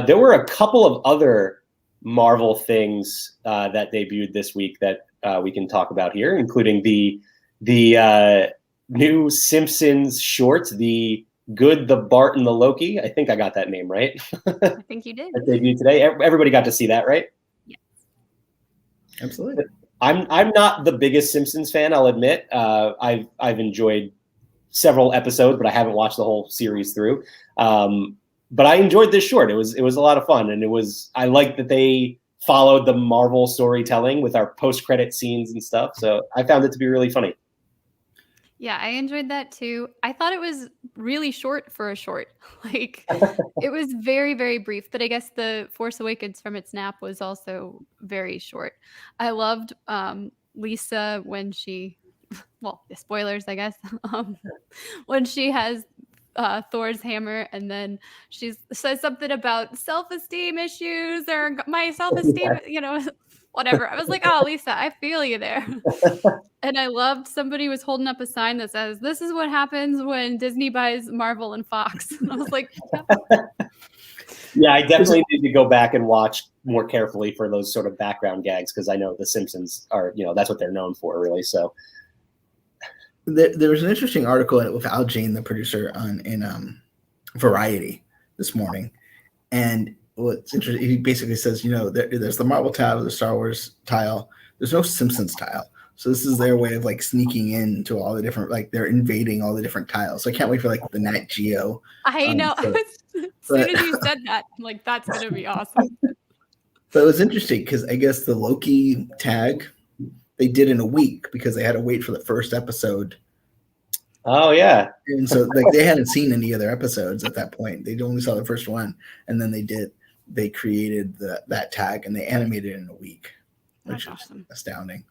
There were a couple of other Marvel things that debuted this week that we can talk about here, including the new Simpsons short, the Good, the Bart, and the Loki. I think I got that name right. I think you did. That debuted today. Everybody got to see that, right? Yes. Absolutely. I'm not the biggest Simpsons fan, I'll admit. I've enjoyed several episodes, but I haven't watched the whole series through. But I enjoyed this short. It was a lot of fun, and I liked that they followed the Marvel storytelling with our post-credit scenes and stuff. So I found it to be really funny. Yeah, I enjoyed that too. I thought it was really short for a short. Like it was very, very brief, but I guess the Force Awakens from its nap was also very short. I loved Lisa when she, well, spoilers, I guess, when she has Thor's hammer and then she says something about self-esteem issues or my self-esteem, whatever. I was like, oh, Lisa, I feel you there. And I loved somebody was holding up a sign that says, this is what happens when Disney buys Marvel and Fox. And I was like, yeah, I definitely need to go back and watch more carefully for those sort of background gags because I know the Simpsons are, that's what they're known for, really. So there was an interesting article with Al Jean, the producer, in Variety this morning, and what's interesting, he basically says, there's the Marvel tile, the Star Wars tile. There's no Simpsons tile. So this is their way of like sneaking into all the different, like they're invading all the different tiles. So I can't wait for like the Nat Geo. I know. As soon as you said that, I'm like, that's going to be awesome. But it was interesting because I guess the Loki tag they did in a week because they had to wait for the first episode. Oh yeah. And so like they hadn't seen any other episodes at that point. They only saw the first one, and then they created that tag and they animated it in a week, which is awesome. Astounding.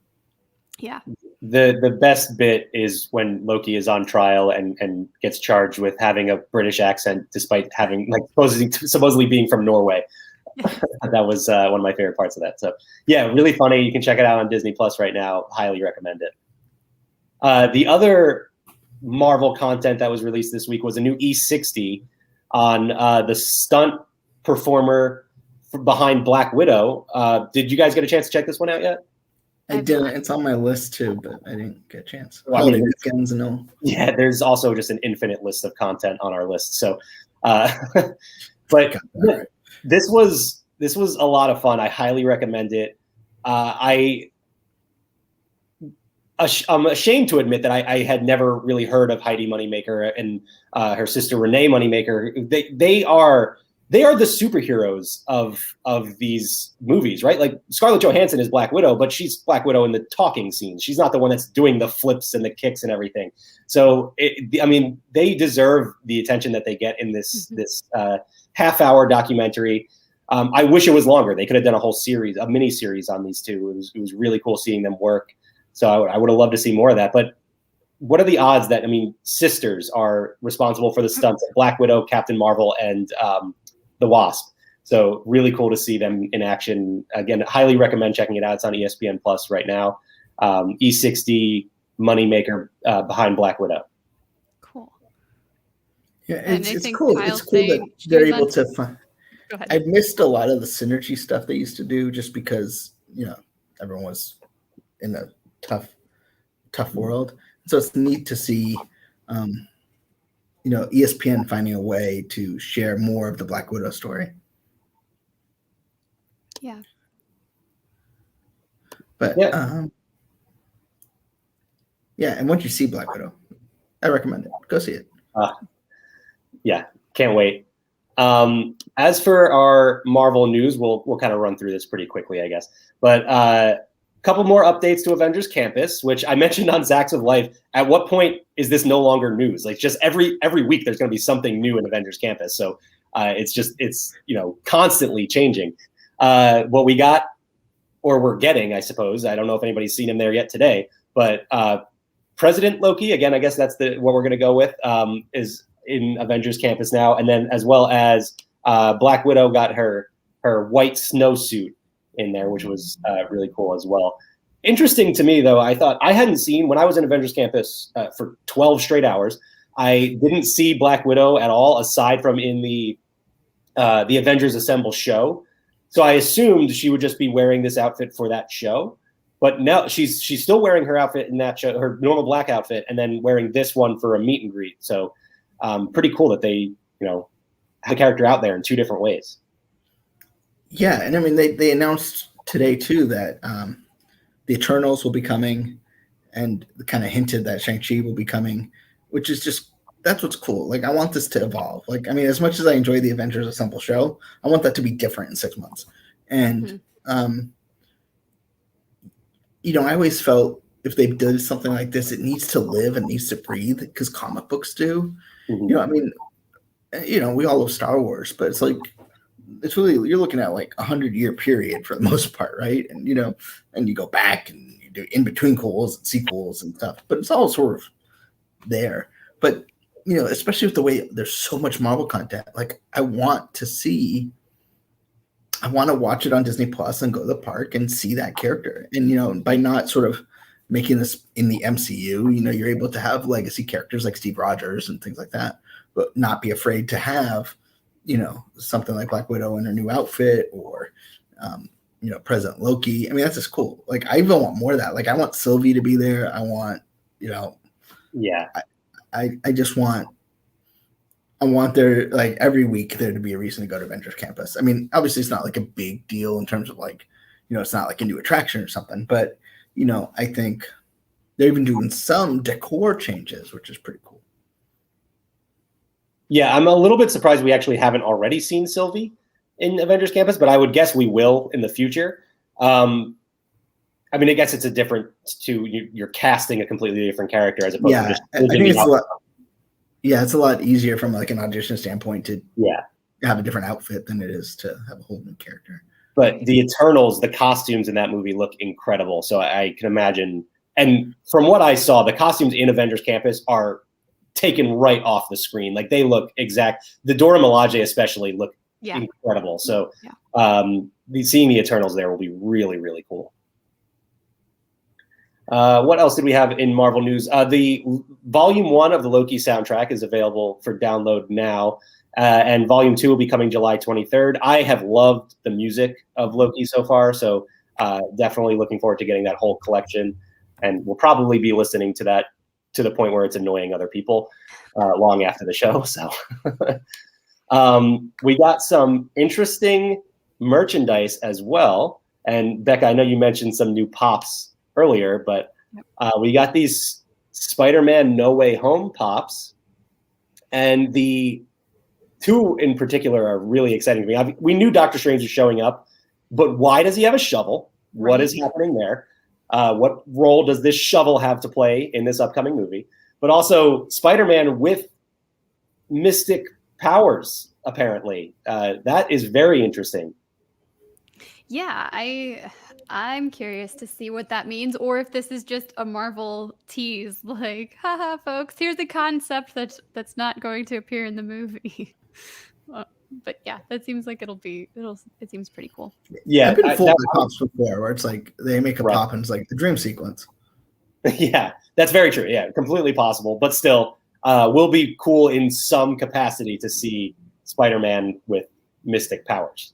Yeah. the best bit is when Loki is on trial and gets charged with having a British accent despite having like supposedly being from Norway. That was one of my favorite parts of that. So yeah, really funny. You can check it out on Disney Plus right now. Highly recommend it. The other Marvel content that was released this week was a new E60 on the stunt performer behind Black Widow. Did you guys get a chance to check this one out yet? I didn't. It's on my list too, but I didn't get a chance. Well, I mean, weekends and all. Yeah, there's also just an infinite list of content on our list. So, but this was a lot of fun. I highly recommend it. I'm ashamed to admit that I had never really heard of Heidi Moneymaker and her sister Renee Moneymaker. They are the superheroes of these movies, right? Like Scarlett Johansson is Black Widow, but she's Black Widow in the talking scenes. She's not the one that's doing the flips and the kicks and everything. So, they deserve the attention that they get in this half-hour documentary. I wish it was longer. They could have done a whole series, a mini series on these two. It was really cool seeing them work. So I would have loved to see more of that. But what are the odds that, sisters are responsible for the stunts of Black Widow, Captain Marvel, and the Wasp? So really cool to see them in action. Again, highly recommend checking it out. It's on ESPN Plus right now. E60 Moneymaker behind Black Widow. Cool. Yeah, it's cool. It's cool that they're able to find. Go ahead. I missed a lot of the synergy stuff they used to do just because, everyone was in a tough world. So it's neat to see, ESPN finding a way to share more of the Black Widow story. Yeah. But and once you see Black Widow, I recommend it. Go see it. Yeah, can't wait. As for our Marvel news, we'll kind of run through this pretty quickly, I guess. But couple more updates to Avengers Campus, which I mentioned on Zacks of Life. At what point is this no longer news? Like just every week there's going to be something new in Avengers Campus. So it's constantly changing. What we got, or we're getting, I suppose. I don't know if anybody's seen him there yet today, but President Loki, again, I guess that's what we're going to go with, is in Avengers Campus now. And then as well as Black Widow got her white snowsuit in there, which was really cool as well. Interesting to me, though, I thought I hadn't seen, when I was in Avengers Campus for 12 straight hours, I didn't see Black Widow at all, aside from in the Avengers Assemble show. So I assumed she would just be wearing this outfit for that show. But now she's still wearing her outfit in that show, her normal black outfit, and then wearing this one for a meet and greet. So pretty cool that they, have the character out there in two different ways. Yeah, and they announced today too that the Eternals will be coming, and kind of hinted that Shang-Chi will be coming, which is just, that's what's cool. Like, I want this to evolve. Like, as much as I enjoy the Avengers Assemble show, I want that to be different in 6 months. And I always felt if they did something like this, it needs to live and needs to breathe, because comic books do. Mm-hmm. We all love Star Wars, but it's like, it's really, you're looking at like 100-year period for the most part, right? And and you go back and you do in between and sequels and stuff, but it's all sort of there. But especially with the way there's so much Marvel content, like I want to watch it on Disney Plus and go to the park and see that character. And by not sort of making this in the MCU, you're able to have legacy characters like Steve Rogers and things like that, but not be afraid to have something like Black Widow in her new outfit, or, President Loki. That's just cool. Like, I even want more of that. Like, I want Sylvie to be there. I want, I just want, there, like, every week there to be a reason to go to Avengers Campus. Obviously it's not like a big deal in terms of like, it's not like a new attraction or something, but, I think they're even doing some decor changes, which is pretty cool. Yeah, I'm a little bit surprised we actually haven't already seen Sylvie in Avengers Campus, but I would guess we will in the future. I guess it's a different you're casting a completely different character as opposed to just. I think it's a lot easier from like an audition standpoint to have a different outfit than it is to have a whole new character. But the Eternals, the costumes in that movie look incredible. So I can imagine And from what I saw, the costumes in Avengers Campus are taken right off the screen. Like they look exact. The Dora Milaje especially look incredible. So seeing the Eternals there will be really, really cool. What else did we have in Marvel news? The Volume 1 of the Loki soundtrack is available for download now. And Volume 2 will be coming July 23rd. I have loved the music of Loki so far. So definitely looking forward to getting that whole collection. And we'll probably be listening to that to the point where it's annoying other people long after the show. So we got some interesting merchandise as well. And Bekah, I know you mentioned some new pops earlier, but we got these Spider-Man No Way Home pops. And the two in particular are really exciting to me. We knew Doctor Strange was showing up, but why does he have a shovel? Right. What is happening there? What role does this shovel have to play in this upcoming movie? But also Spider-Man with mystic powers, apparently. That is very interesting. Yeah, I'm curious to see what that means, or if this is just a Marvel tease, like, haha, folks, here's a concept that's not going to appear in the movie. But yeah, that seems like it seems pretty cool. Yeah, I've been fooled by pops before, where it's like they make a pop and it's like the dream sequence. Yeah, that's very true. Yeah, completely possible, but still, will be cool in some capacity to see Spider-Man with mystic powers.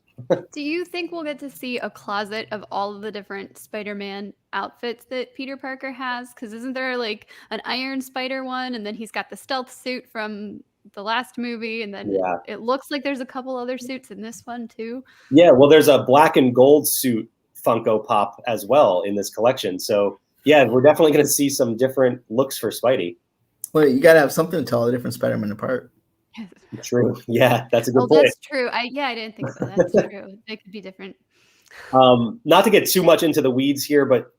Do you think we'll get to see a closet of all of the different Spider-Man outfits that Peter Parker has? Because isn't there like an Iron Spider one, and then he's got the stealth suit from the last movie, and then it looks like there's a couple other suits in this one too. Yeah, well, there's a black and gold suit Funko Pop as well in this collection. So yeah, we're definitely going to see some different looks for Spidey. Well, you got to have something to tell the different Spider-Man apart. True. Yeah, that's a good point. That's true. I didn't think so. That's true. They could be different. Not to get too much into the weeds here, but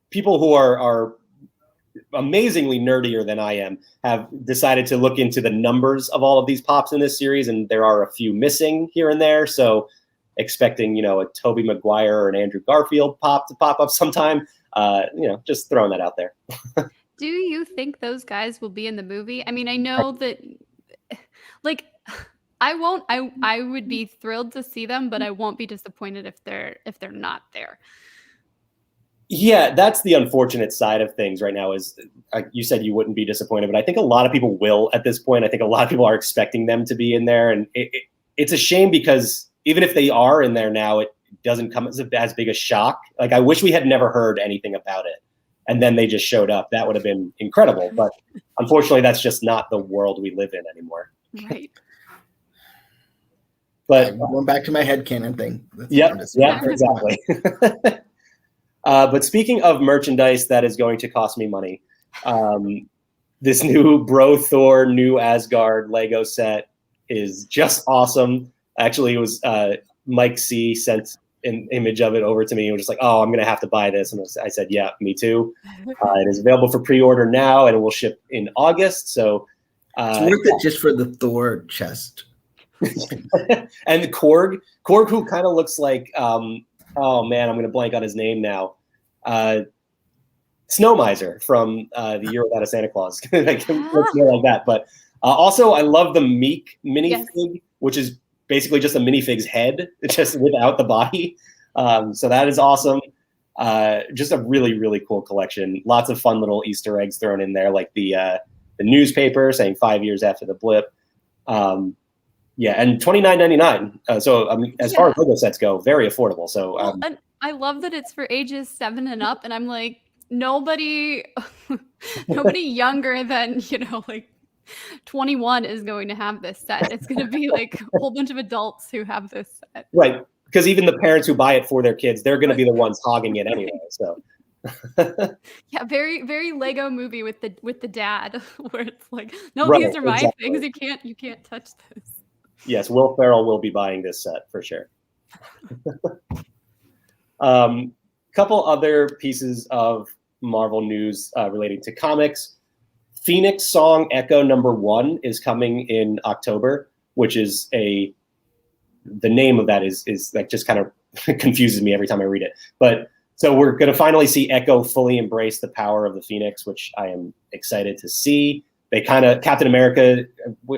people who are amazingly nerdier than I am have decided to look into the numbers of all of these pops in this series, and there are a few missing here and there. So expecting, a Tobey Maguire or an Andrew Garfield pop to pop up sometime. Just throwing that out there. Do you think those guys will be in the movie? I mean, I know that like I would be thrilled to see them, but I won't be disappointed if they're not there. Yeah, that's the unfortunate side of things right now is you said you wouldn't be disappointed, but I think a lot of people will at this point. I think a lot of people are expecting them to be in there. And it's a shame because even if they are in there now, it doesn't come as big a shock. Like I wish we had never heard anything about it. And then they just showed up. That would have been incredible. But unfortunately, that's just not the world we live in anymore. Right. But going back to my headcanon thing. Yeah, exactly. But speaking of merchandise that is going to cost me money, this new Bro Thor New Asgard Lego set is just awesome. Actually, it was Mike C sent an image of it over to me. It was just like, oh, I'm going to have to buy this. And I said, yeah, me too. It is available for pre-order now, and it will ship in August. So it's worth it just for the Thor chest. And the Korg, who kind of looks like, oh man, I'm going to blank on his name now. Snow Miser from The Year Without a Santa Claus. Looks more like that. But also, I love the Meek minifig, which is basically just a minifig's head, just without the body. So that is awesome. Just a really, really cool collection. Lots of fun little Easter eggs thrown in there, like the newspaper saying 5 years after the blip. Yeah, and $29.99. So I mean, as far as Lego sets go, very affordable. So and I love that it's for ages 7 and up, and I'm like, nobody younger than 21 is going to have this set. It's going to be like a whole bunch of adults who have this set. Right, because even the parents who buy it for their kids, they're going to be the ones hogging it anyway. So. Yeah, very, very Lego movie with the dad, where it's like, no, these are my things. You can't touch this. Yes, Will Ferrell will be buying this set for sure. Couple other pieces of Marvel news relating to comics. Phoenix Song Echo #1 is coming in October, which is the name of that is like just kind of confuses me every time I read it. But So we're going to finally see Echo fully embrace the power of the Phoenix, which I am excited to see. They Captain America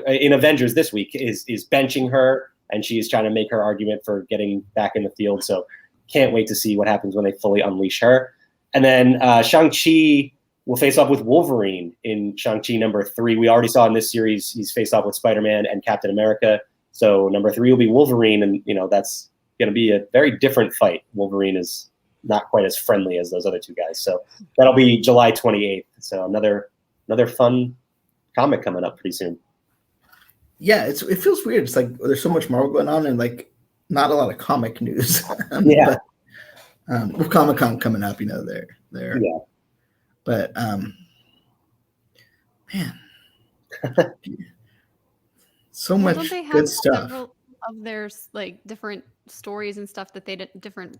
in Avengers this week is benching her, and she is trying to make her argument for getting back in the field. So can't wait to see what happens when they fully unleash her. And then Shang-Chi will face off with Wolverine in Shang-Chi number 3. We already saw in this series he's faced off with Spider-Man and Captain America. So number 3 will be Wolverine, and that's going to be a very different fight. Wolverine is not quite as friendly as those other two guys. So that'll be July 28th. So another fun comic coming up pretty soon. Yeah, it feels weird. It's like there's so much Marvel going on and like not a lot of comic news. Yeah. But, with Comic-Con coming up, they're yeah. But man, so much don't they have good stuff. Several of their like different stories and stuff that they did different,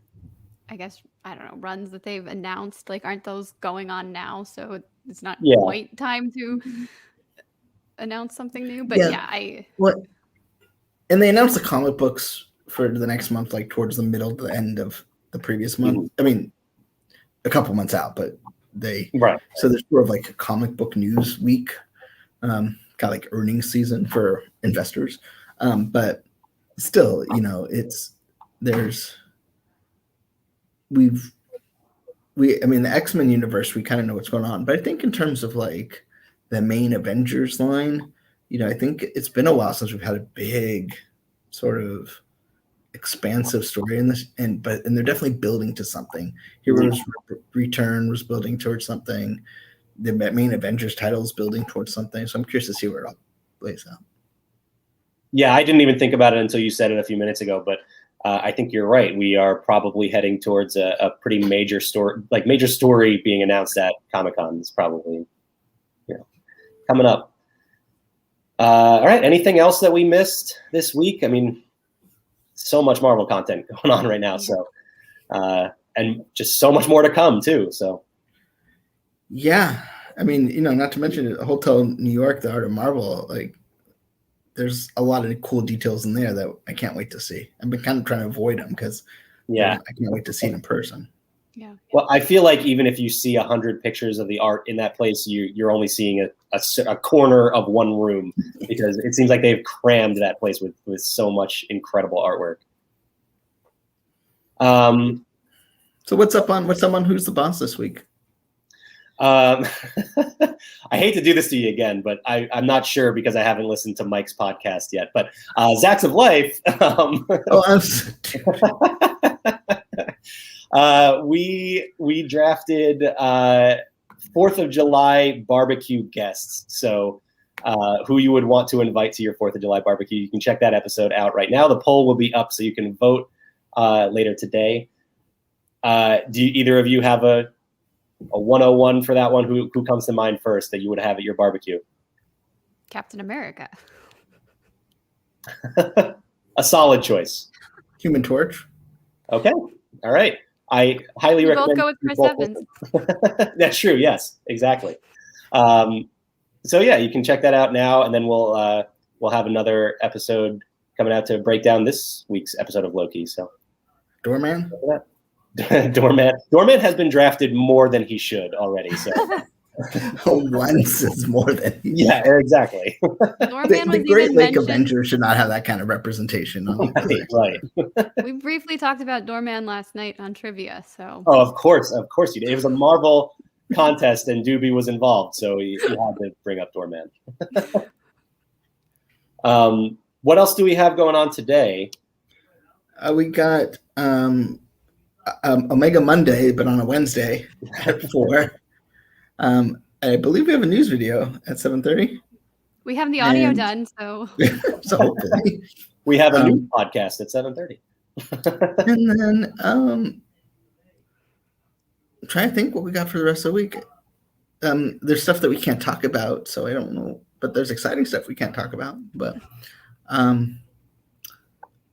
I guess, I don't know, runs that they've announced. Like, aren't those going on now? So it's not quite time to announce something new. But and they announced the comic books for the next month, like towards the middle to the end of the previous month. Mm-hmm. I mean, a couple months out, but so there's sort of like a comic book news week, kind of like earnings season for investors. But still, the X-Men universe, we kind of know what's going on, but I think in terms of like the main Avengers line, I think it's been a while since we've had a big sort of expansive story in this, and they're definitely building to something. Heroes Return was building towards something. The main Avengers title is building towards something. So I'm curious to see where it all plays out. Yeah, I didn't even think about it until you said it a few minutes ago, but I think you're right. We are probably heading towards a pretty major story being announced at Comic-Con is probably coming up. All right. Anything else that we missed this week? I mean, so much Marvel content going on right now. So, and just so much more to come too. So, yeah, I mean, not to mention Hotel New York, the Art of Marvel, like there's a lot of cool details in there that I can't wait to see. I've been kind of trying to avoid them because I can't wait to see it in person. Yeah. Well, I feel like even if you see 100 pictures of the art in that place, you're only seeing a corner of one room because it seems like they've crammed that place with so much incredible artwork. So what's up on Who's the Boss this week? I hate to do this to you again, but I'm not sure because I haven't listened to Mike's podcast yet. But Zacks of Life. We drafted 4th of July barbecue guests. So who you would want to invite to your 4th of July barbecue. You can check that episode out right now. The poll will be up so you can vote later today. Do either of you have a 101 for that one? Who comes to mind first that you would have at your barbecue? Captain America. A solid choice. Human Torch. Okay. All right. I highly recommend. Both go with Chris Evans. That's true. Yes, exactly. So yeah, you can check that out now, and then we'll have another episode coming out to break down this week's episode of Loki. So, Doorman. Doorman has been drafted more than he should already. So once is more than exactly. The Great Lake Avengers should not have that kind of representation. Right. We briefly talked about Doorman last night on trivia. So of course you did. It was a Marvel contest and Doobie was involved, so you had to bring up Doorman. What else do we have going on today? We got Omega Monday, but on a Wednesday at 4. I believe we have a news video at 7:30. We have the audio done, so hopefully we have a new podcast at 7:30. And then I'm trying to think what we got for the rest of the week. There's stuff that we can't talk about, so I don't know, but there's exciting stuff we can't talk about. But and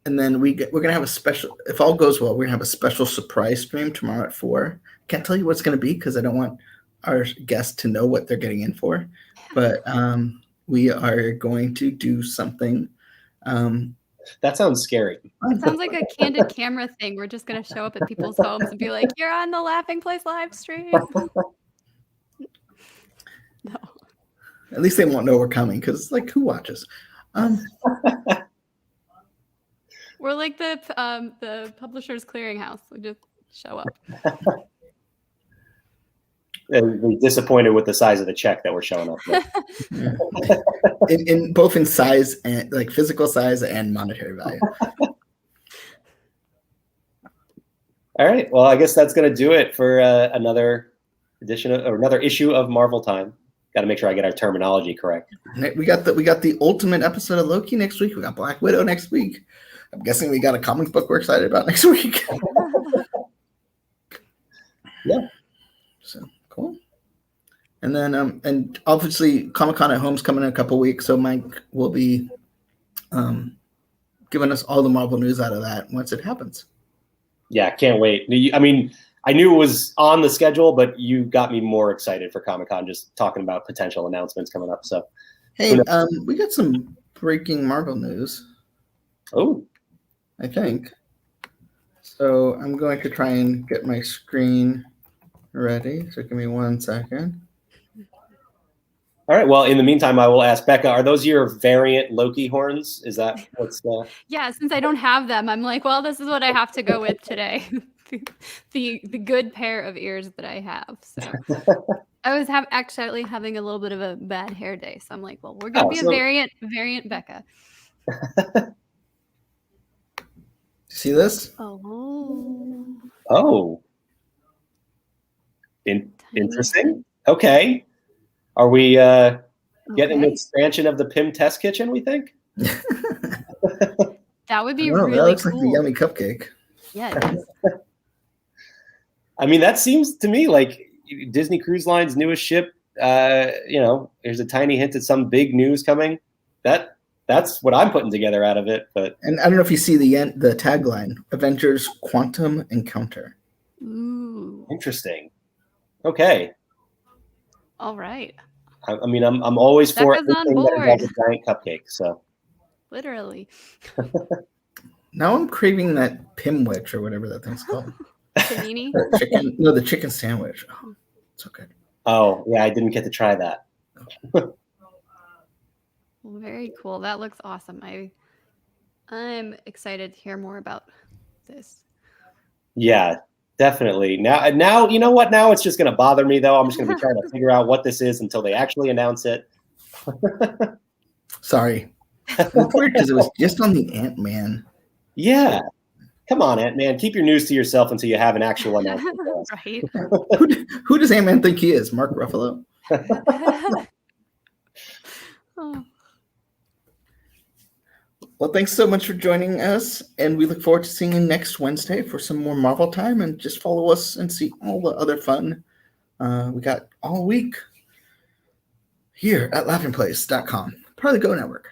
then we're gonna have a special. If all goes well, we're gonna have a special surprise stream tomorrow at 4. Can't tell you what it's gonna be because I don't want our guests to know what they're getting in for. But we are going to do something That sounds scary. It sounds like a candid camera thing. We're just gonna show up at people's homes and be like, "You're on the Laughing Place live stream." No. At least they won't know we're coming because, like, who watches? We're like the Publishers Clearinghouse. We just show up. They'll be disappointed with the size of the check that we're showing up with. in both in size and like physical size and monetary value. All right. Well, I guess that's going to do it for another edition or another issue of Marvel Time. Got to make sure I get our terminology correct. We got the ultimate episode of Loki next week. We got Black Widow next week. I'm guessing we got a comic book we're excited about next week. Yeah. So cool. And then and obviously Comic-Con at Home's coming in a couple weeks, so Mike will be giving us all the Marvel news out of that once it happens. Yeah, can't wait. I mean, I knew it was on the schedule, but you got me more excited for Comic-Con just talking about potential announcements coming up. So, hey, we got some breaking Marvel news. Oh, I think. So I'm going to try and get my screen ready. So give me 1 second. all right. Well, in the meantime, I will ask Bekah, are those your variant Loki horns? Is that what's Yeah, since I don't have them, I'm like, well, this is what I have to go with today. the good pair of ears that I have. So I was actually having a little bit of a bad hair day. So I'm like, well, we're gonna be a variant Bekah. See this? Oh. Interesting. Okay. Are we getting an expansion of the Pym test kitchen, we think? That would be really that looks cool. Like the yummy cupcake. Yeah, it is. I mean, that seems to me like Disney Cruise Line's newest ship. There's a tiny hint at some big news coming. That's what I'm putting together out of it. And I don't know if you see the tagline: Avengers Quantum Encounter. Ooh. Interesting. Okay. All right. I mean, I'm always for anything that has a giant cupcake. So. Literally. Now I'm craving that Pimwich or whatever that thing's called. Panini? The chicken sandwich. Oh, so good. Oh, yeah, I didn't get to try that. Well, very cool. That looks awesome. I'm excited to hear more about this. Yeah, definitely. Now, you know what? Now it's just going to bother me, though. I'm just going to be trying to figure out what this is until they actually announce it. Sorry. It's weird because it was just on the Ant-Man. Yeah. Come on, Ant-Man. Keep your news to yourself until you have an actual announcement. Right. Who does Ant-Man think he is? Mark Ruffalo? Oh. Well, thanks so much for joining us, and we look forward to seeing you next Wednesday for some more Marvel time, and just follow us and see all the other fun we got all week here at laughingplace.com, part of the Go Network.